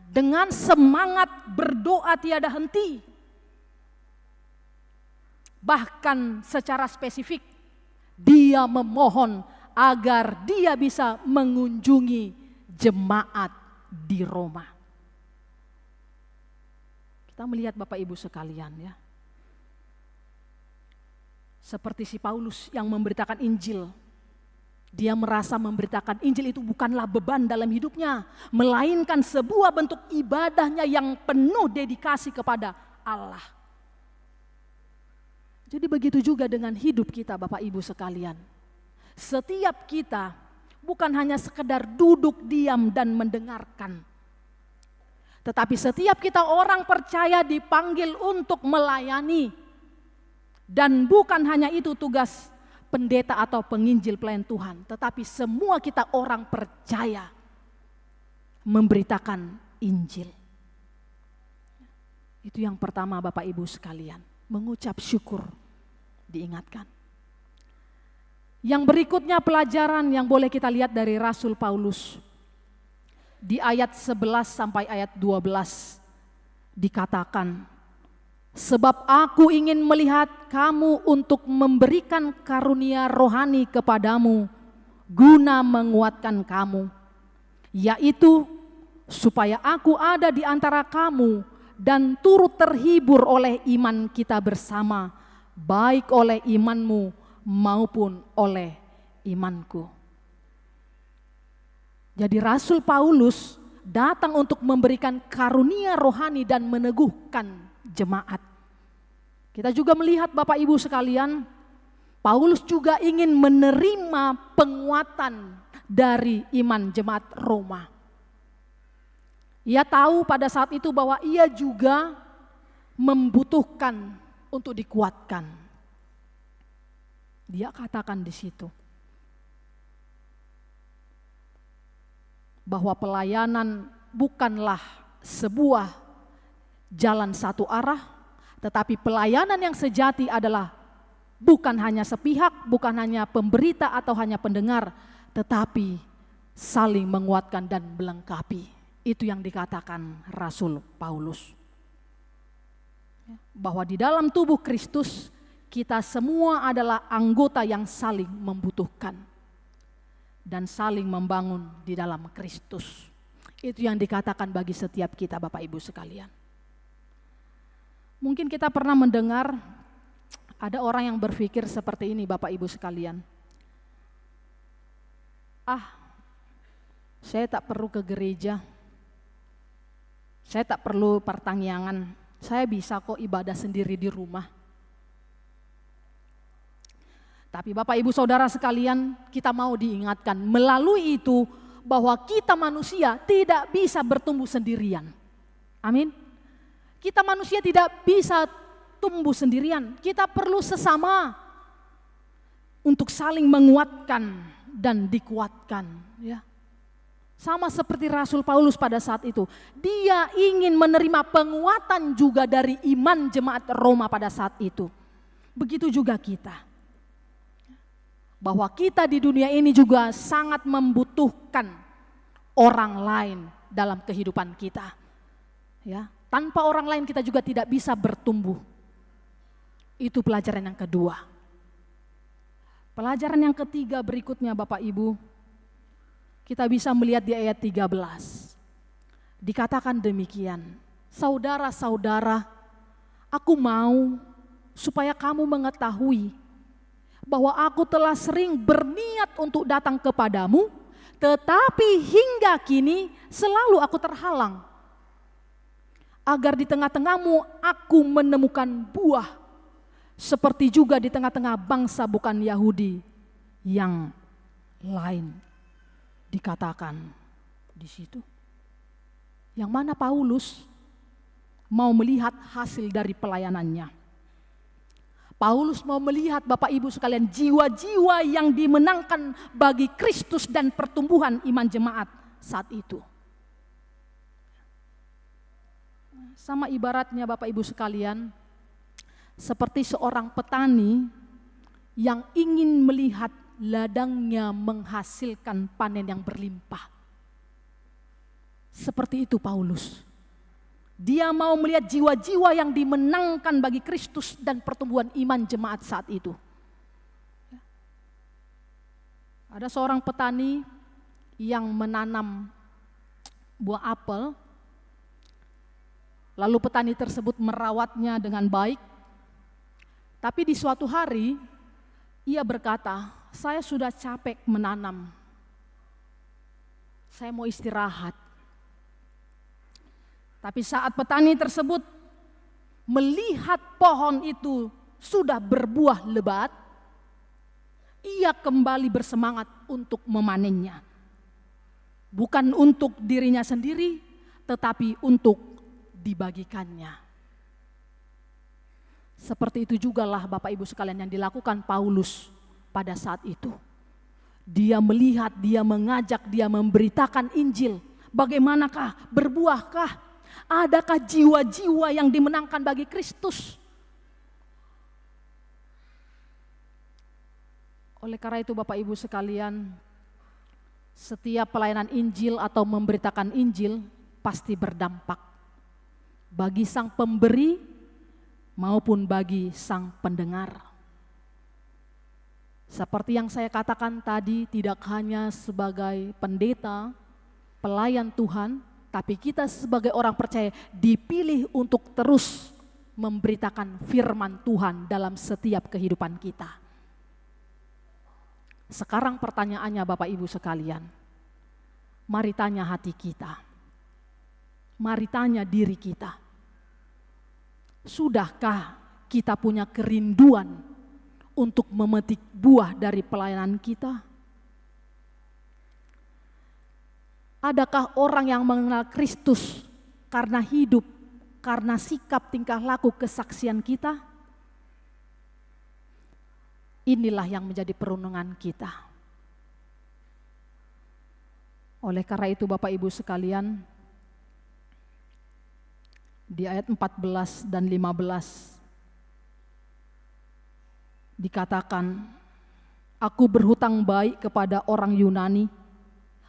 dengan semangat berdoa tiada henti. Bahkan secara spesifik, dia memohon agar dia bisa mengunjungi jemaat di Roma. Kita melihat Bapak Ibu sekalian ya. Seperti si Paulus yang memberitakan Injil. Dia merasa memberitakan Injil itu bukanlah beban dalam hidupnya, melainkan sebuah bentuk ibadahnya yang penuh dedikasi kepada Allah. Jadi begitu juga dengan hidup kita Bapak Ibu sekalian. Setiap kita bukan hanya sekedar duduk diam dan mendengarkan. Tetapi setiap kita orang percaya dipanggil untuk melayani. Dan bukan hanya itu tugas pendeta atau penginjil pelayan Tuhan, tetapi semua kita orang percaya memberitakan Injil. Itu yang pertama Bapak Ibu sekalian, mengucap syukur diingatkan. Yang berikutnya pelajaran yang boleh kita lihat dari Rasul Paulus. Di ayat 11 sampai ayat 12 dikatakan, sebab aku ingin melihat kamu untuk memberikan karunia rohani kepadamu, guna menguatkan kamu, yaitu supaya aku ada di antara kamu dan turut terhibur oleh iman kita bersama, baik oleh imanmu maupun oleh imanku. Jadi Rasul Paulus datang untuk memberikan karunia rohani dan meneguhkan jemaat. Kita juga melihat Bapak Ibu sekalian, Paulus juga ingin menerima penguatan dari iman jemaat Roma. Ia tahu pada saat itu bahwa ia juga membutuhkan untuk dikuatkan. Dia katakan di situ bahwa pelayanan bukanlah sebuah jalan satu arah, tetapi pelayanan yang sejati adalah bukan hanya sepihak, bukan hanya pemberita atau hanya pendengar, tetapi saling menguatkan dan melengkapi. Itu yang dikatakan Rasul Paulus. Bahwa di dalam tubuh Kristus kita semua adalah anggota yang saling membutuhkan dan saling membangun di dalam Kristus. Itu yang dikatakan bagi setiap kita Bapak Ibu sekalian. Mungkin kita pernah mendengar ada orang yang berpikir seperti ini Bapak Ibu sekalian. Saya tak perlu ke gereja. Saya tak perlu pertangyangan. Saya bisa kok ibadah sendiri di rumah. Tapi Bapak Ibu Saudara sekalian, kita mau diingatkan melalui itu bahwa kita manusia tidak bisa bertumbuh sendirian. Amin. Kita manusia tidak bisa tumbuh sendirian. Kita perlu sesama untuk saling menguatkan dan dikuatkan. Ya. Sama seperti Rasul Paulus pada saat itu. Dia ingin menerima penguatan juga dari iman jemaat Roma pada saat itu. Begitu juga kita. Bahwa kita di dunia ini juga sangat membutuhkan orang lain dalam kehidupan kita. Ya, tanpa orang lain kita juga tidak bisa bertumbuh. Itu pelajaran yang kedua. Pelajaran yang ketiga berikutnya Bapak Ibu, kita bisa melihat di ayat 13. Dikatakan demikian, Saudara-saudara, aku mau supaya kamu mengetahui bahwa aku telah sering berniat untuk datang kepadamu, tetapi hingga kini selalu aku terhalang. Agar di tengah-tengahmu aku menemukan buah, seperti juga di tengah-tengah bangsa bukan Yahudi yang lain. Dikatakan di situ. Yang mana Paulus mau melihat hasil dari pelayanannya. Paulus mau melihat Bapak Ibu sekalian jiwa-jiwa yang dimenangkan bagi Kristus dan pertumbuhan iman jemaat saat itu. Sama ibaratnya Bapak Ibu sekalian, seperti seorang petani yang ingin melihat ladangnya menghasilkan panen yang berlimpah. Seperti itu Paulus. Dia mau melihat jiwa-jiwa yang dimenangkan bagi Kristus dan pertumbuhan iman jemaat saat itu. Ada seorang petani yang menanam buah apel, lalu petani tersebut merawatnya dengan baik. Tapi di suatu hari ia berkata, saya sudah capek menanam, saya mau istirahat. Tapi saat petani tersebut melihat pohon itu sudah berbuah lebat, ia kembali bersemangat untuk memanennya. Bukan untuk dirinya sendiri, tetapi untuk dibagikannya. Seperti itu jugalah Bapak Ibu sekalian yang dilakukan Paulus pada saat itu. Dia melihat, dia mengajak, dia memberitakan Injil. Bagaimanakah, berbuahkah? Adakah jiwa-jiwa yang dimenangkan bagi Kristus? Oleh karena itu Bapak Ibu sekalian, setiap pelayanan Injil atau memberitakan Injil pasti berdampak bagi sang pemberi maupun bagi sang pendengar. Seperti yang saya katakan tadi, tidak hanya sebagai pendeta, pelayan Tuhan, tapi kita sebagai orang percaya dipilih untuk terus memberitakan firman Tuhan dalam setiap kehidupan kita. Sekarang pertanyaannya Bapak Ibu sekalian, mari tanya hati kita, mari tanya diri kita. Sudahkah kita punya kerinduan untuk memetik buah dari pelayanan kita? Adakah orang yang mengenal Kristus karena hidup, karena sikap tingkah laku kesaksian kita? Inilah yang menjadi perundungan kita. Oleh karena itu Bapak Ibu sekalian, di ayat 14 dan 15 dikatakan, aku berhutang baik kepada orang Yunani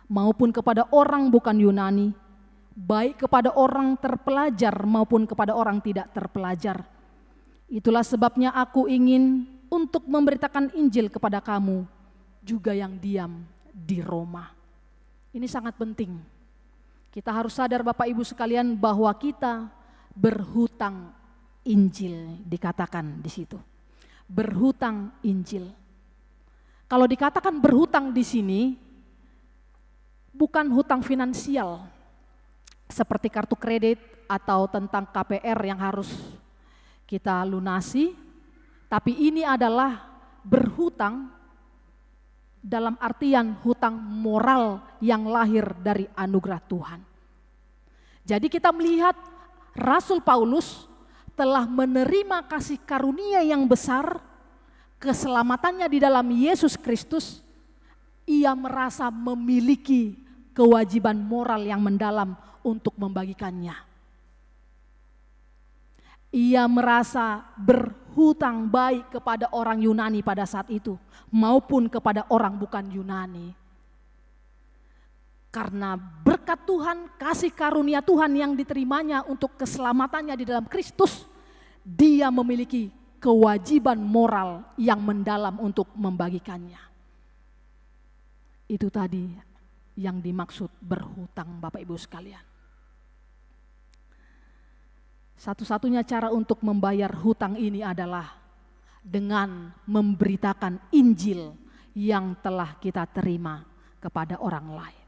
maupun kepada orang bukan Yunani, baik kepada orang terpelajar maupun kepada orang tidak terpelajar. Itulah sebabnya aku ingin untuk memberitakan Injil kepada kamu, juga yang diam di Roma. Ini sangat penting. Kita harus sadar Bapak Ibu sekalian bahwa kita berhutang Injil, dikatakan di situ. Berhutang Injil. Kalau dikatakan berhutang di sini, bukan hutang finansial seperti kartu kredit atau tentang KPR yang harus kita lunasi, tapi ini adalah berhutang dalam artian hutang moral yang lahir dari anugerah Tuhan. Jadi kita melihat Rasul Paulus telah menerima kasih karunia yang besar, keselamatannya di dalam Yesus Kristus. Ia merasa memiliki kewajiban moral yang mendalam untuk membagikannya. Ia merasa berhutang baik kepada orang Yunani pada saat itu, maupun kepada orang bukan Yunani. Karena berkat Tuhan, kasih karunia Tuhan yang diterimanya untuk keselamatannya di dalam Kristus, dia memiliki kewajiban moral yang mendalam untuk membagikannya. Itu tadi yang dimaksud berhutang Bapak Ibu sekalian. Satu-satunya cara untuk membayar hutang ini adalah dengan memberitakan Injil yang telah kita terima kepada orang lain.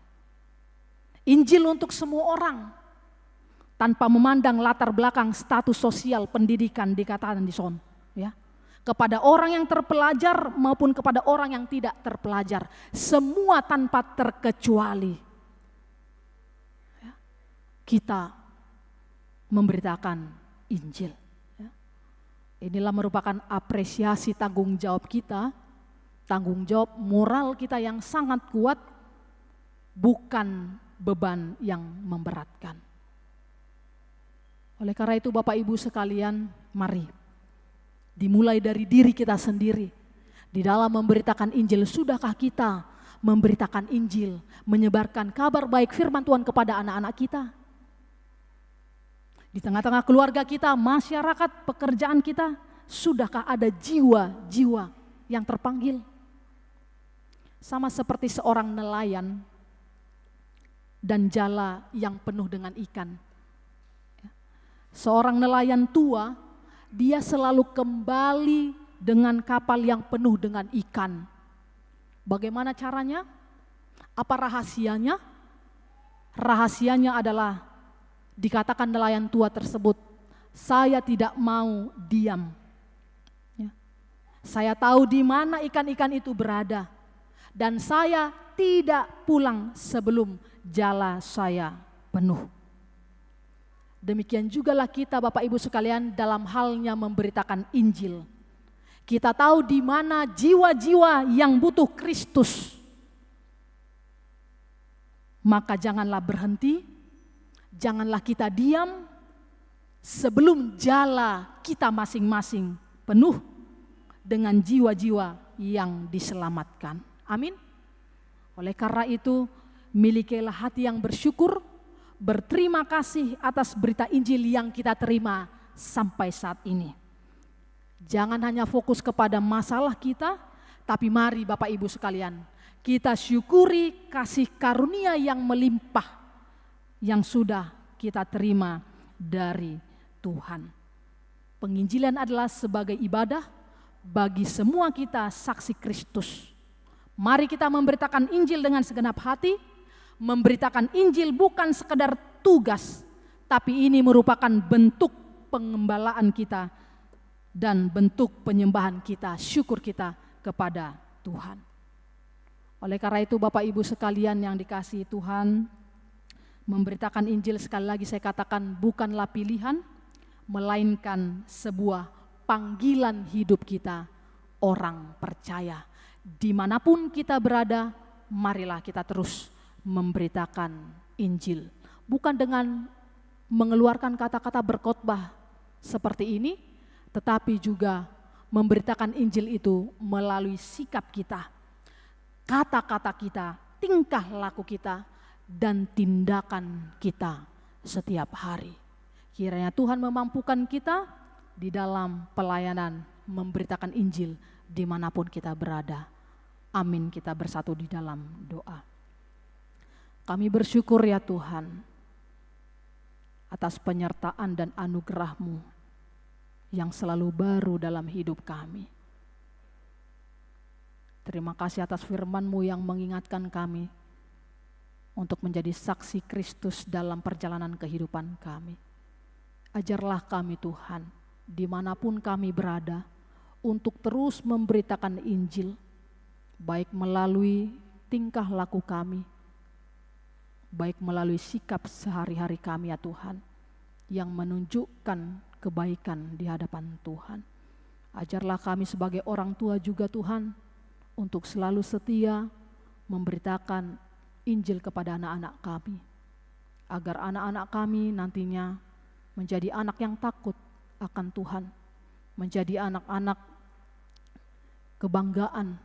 Injil untuk semua orang, tanpa memandang latar belakang, status sosial, pendidikan, dikatakan di son, ya. Kepada orang yang terpelajar maupun kepada orang yang tidak terpelajar, semua tanpa terkecuali. Ya. Kita memberitakan Injil. Ya. Inilah merupakan apresiasi tanggung jawab kita, tanggung jawab moral kita yang sangat kuat, bukan beban yang memberatkan. Oleh karena itu Bapak Ibu sekalian, mari dimulai dari diri kita sendiri. Di dalam memberitakan Injil, sudahkah kita memberitakan Injil, menyebarkan kabar baik firman Tuhan kepada anak-anak kita? Di tengah-tengah keluarga kita, masyarakat, pekerjaan kita, sudahkah ada jiwa-jiwa yang terpanggil? Sama seperti seorang nelayan dan jala yang penuh dengan ikan. Seorang nelayan tua, dia selalu kembali dengan kapal yang penuh dengan ikan. Bagaimana caranya? Apa rahasianya? Rahasianya adalah dikatakan nelayan tua tersebut, saya tidak mau diam. Ya. Saya tahu di mana ikan-ikan itu berada dan saya tidak pulang sebelum jala saya penuh. Demikian jugalah kita Bapak Ibu sekalian dalam halnya memberitakan Injil. Kita tahu di mana jiwa-jiwa yang butuh Kristus. Maka janganlah berhenti, janganlah kita diam sebelum jala kita masing-masing penuh dengan jiwa-jiwa yang diselamatkan. Amin. Oleh karena itu, milikilah hati yang bersyukur, berterima kasih atas berita Injil yang kita terima sampai saat ini. Jangan hanya fokus kepada masalah kita, tapi mari Bapak Ibu sekalian, kita syukuri kasih karunia yang melimpah yang sudah kita terima dari Tuhan. Penginjilan adalah sebagai ibadah bagi semua kita saksi Kristus. Mari kita memberitakan Injil dengan segenap hati. Memberitakan Injil bukan sekedar tugas, tapi ini merupakan bentuk pengembalaan kita dan bentuk penyembahan kita, syukur kita kepada Tuhan. Oleh karena itu Bapak Ibu sekalian yang dikasihi Tuhan, memberitakan Injil sekali lagi saya katakan bukanlah pilihan, melainkan sebuah panggilan hidup kita, orang percaya. Dimanapun kita berada, marilah kita terus memberitakan Injil. Bukan dengan mengeluarkan kata-kata berkhotbah seperti ini, tetapi juga memberitakan Injil itu melalui sikap kita, kata-kata kita, tingkah laku kita, dan tindakan kita setiap hari. Kiranya Tuhan memampukan kita di dalam pelayanan memberitakan Injil dimanapun kita berada. Amin, kita bersatu di dalam doa. Kami bersyukur ya Tuhan atas penyertaan dan anugerah-Mu yang selalu baru dalam hidup kami. Terima kasih atas firman-Mu yang mengingatkan kami untuk menjadi saksi Kristus dalam perjalanan kehidupan kami. Ajarlah kami Tuhan, dimanapun kami berada, untuk terus memberitakan Injil, baik melalui tingkah laku kami, baik melalui sikap sehari-hari kami ya Tuhan, yang menunjukkan kebaikan di hadapan Tuhan. Ajarlah kami sebagai orang tua juga Tuhan, untuk selalu setia memberitakan Injil kepada anak-anak kami, agar anak-anak kami nantinya menjadi anak yang takut akan Tuhan, menjadi anak-anak kebanggaan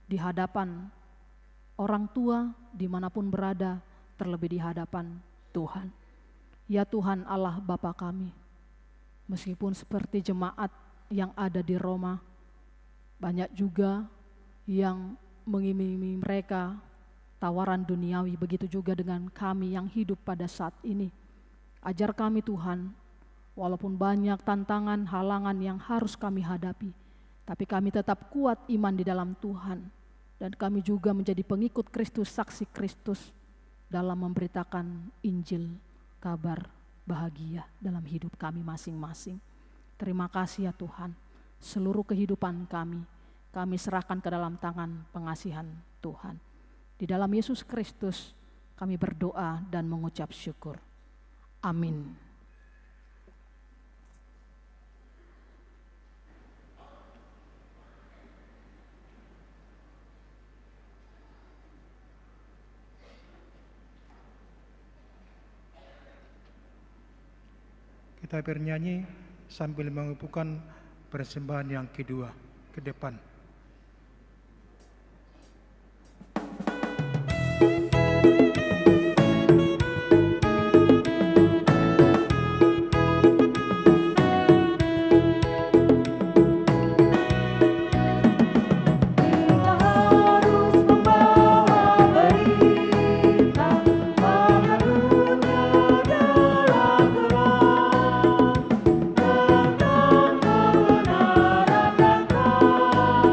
di hadapan orang tua dimanapun berada, terlebih di hadapan Tuhan. Ya Tuhan Allah Bapa kami, meskipun seperti jemaat yang ada di Roma, banyak juga yang mengiming-imingi mereka tawaran duniawi, begitu juga dengan kami yang hidup pada saat ini. Ajar kami Tuhan Walaupun banyak tantangan, halangan yang harus kami hadapi, tapi kami tetap kuat iman di dalam Tuhan. Dan kami juga menjadi pengikut Kristus, saksi Kristus dalam memberitakan Injil, kabar bahagia dalam hidup kami masing-masing. Terima kasih ya Tuhan, seluruh kehidupan kami serahkan ke dalam tangan pengasihan Tuhan. Di dalam Yesus Kristus kami berdoa dan mengucap syukur. Amin.
Kita bernyanyi sambil mengumpulkan persembahan yang kedua ke depan.
Tentang kebenaran dan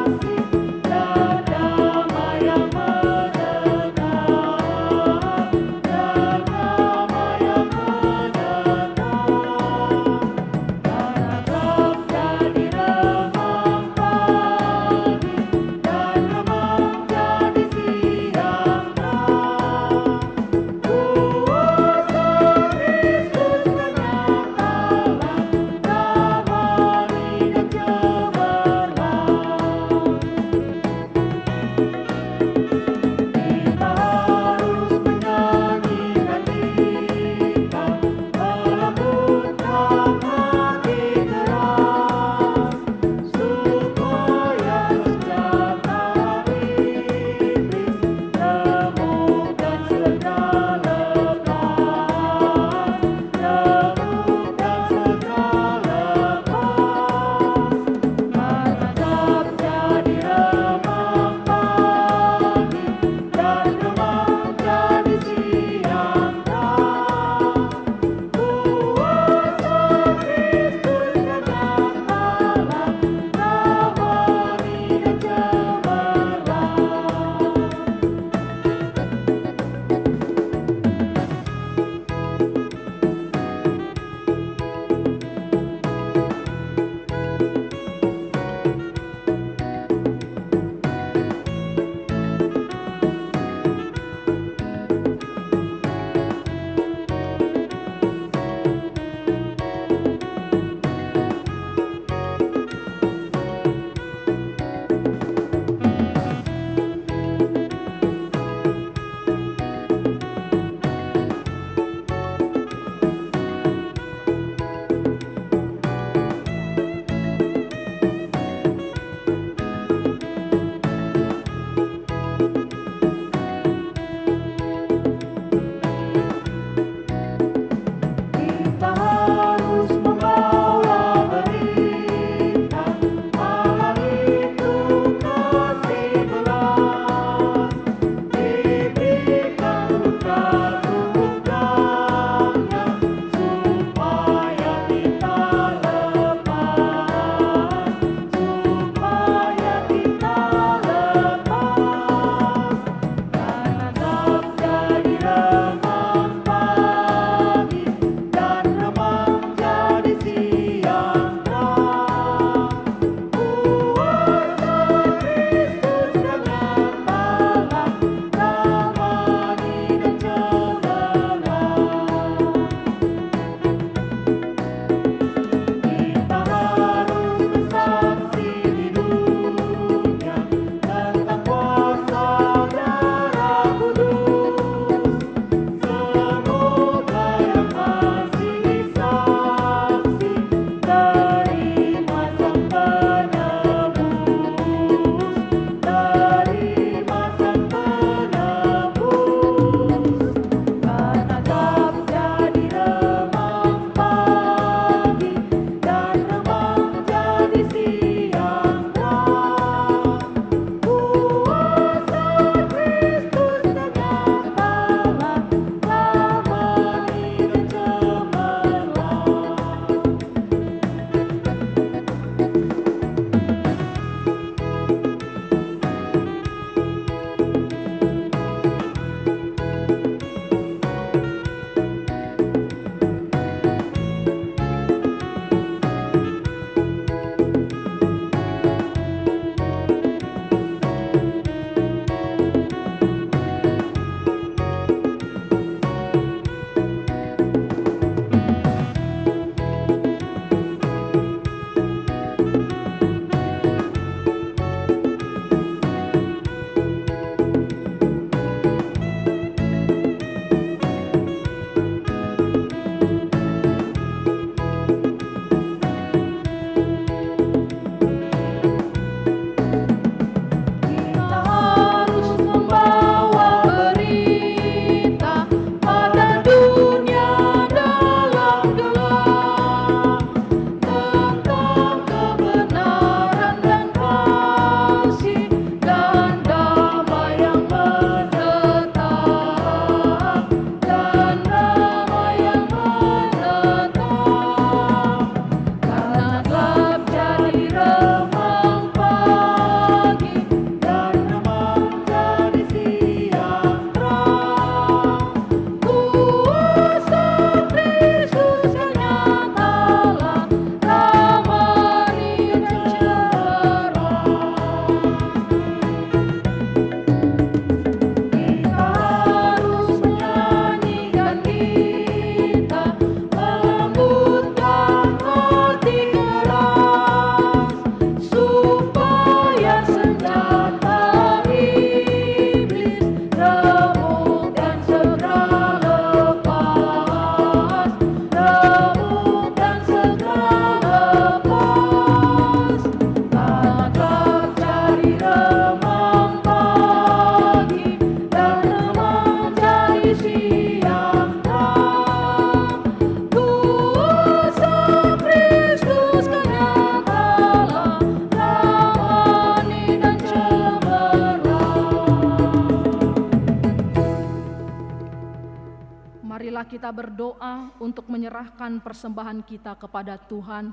kita berdoa untuk menyerahkan persembahan kita kepada Tuhan.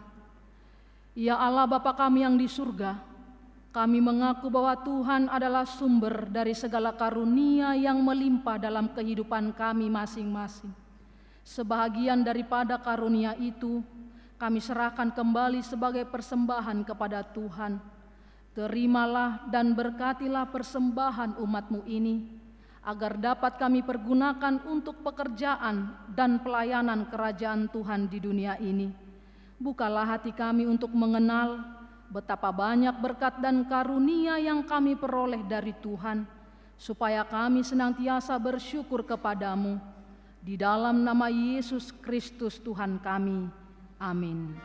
Ya Allah Bapa kami yang di surga, kami mengaku bahwa Tuhan adalah sumber dari segala karunia yang melimpah dalam kehidupan kami masing-masing. Sebahagian daripada karunia itu, kami serahkan kembali sebagai persembahan kepada Tuhan. Terimalah dan berkatilah persembahan umat-Mu ini, agar dapat kami pergunakan untuk pekerjaan dan pelayanan kerajaan Tuhan di dunia ini. Bukalah hati kami untuk mengenal betapa banyak berkat dan karunia yang kami peroleh dari Tuhan, supaya kami senantiasa bersyukur kepadamu. Di dalam nama Yesus Kristus Tuhan kami. Amin.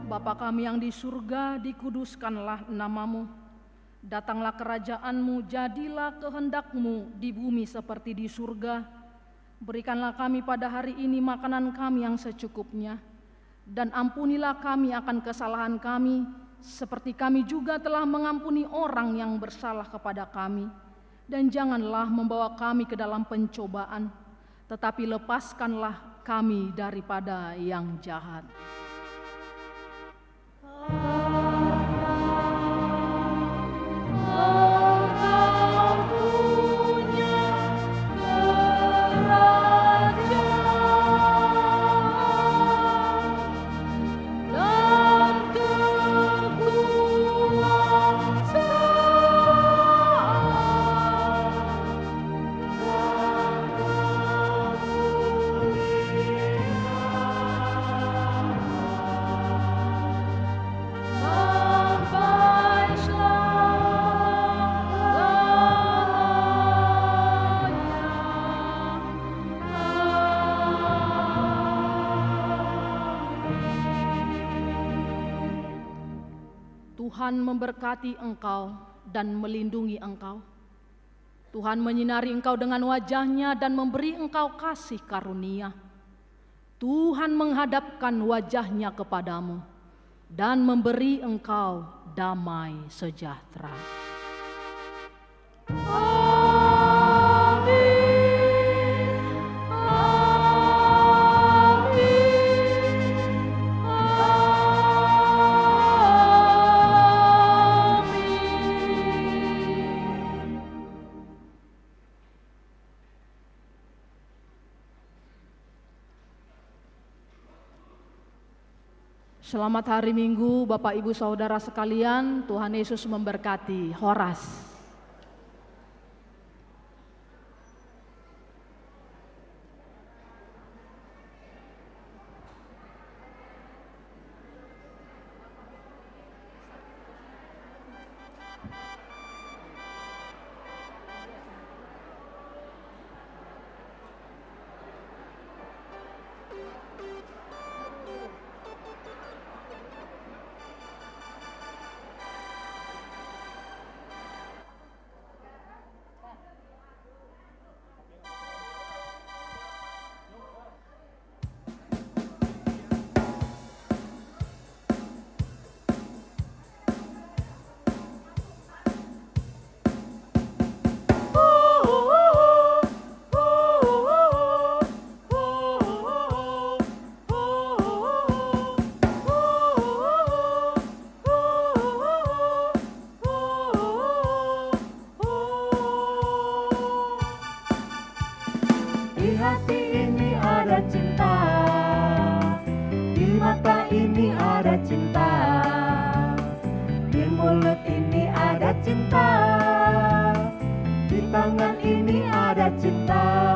Bapa kami yang di surga, dikuduskanlah nama-Mu. Datanglah kerajaan-Mu, jadilah kehendak-Mu di bumi seperti di surga. Berikanlah kami pada hari ini makanan kami yang secukupnya. Dan ampunilah kami akan kesalahan kami, seperti kami juga telah mengampuni orang yang bersalah kepada kami. Dan janganlah membawa kami ke dalam pencobaan, tetapi lepaskanlah kami daripada yang jahat. Tuhan memberkati engkau dan melindungi engkau. Tuhan menyinari engkau dengan wajah-Nya dan memberi engkau kasih karunia. Tuhan menghadapkan wajah-Nya kepadamu dan memberi engkau damai sejahtera. Selamat hari Minggu Bapak Ibu Saudara sekalian, Tuhan Yesus memberkati. Horas.
Di hati ini ada cinta, di mata ini ada cinta, di mulut ini ada cinta, di tangan ada cinta.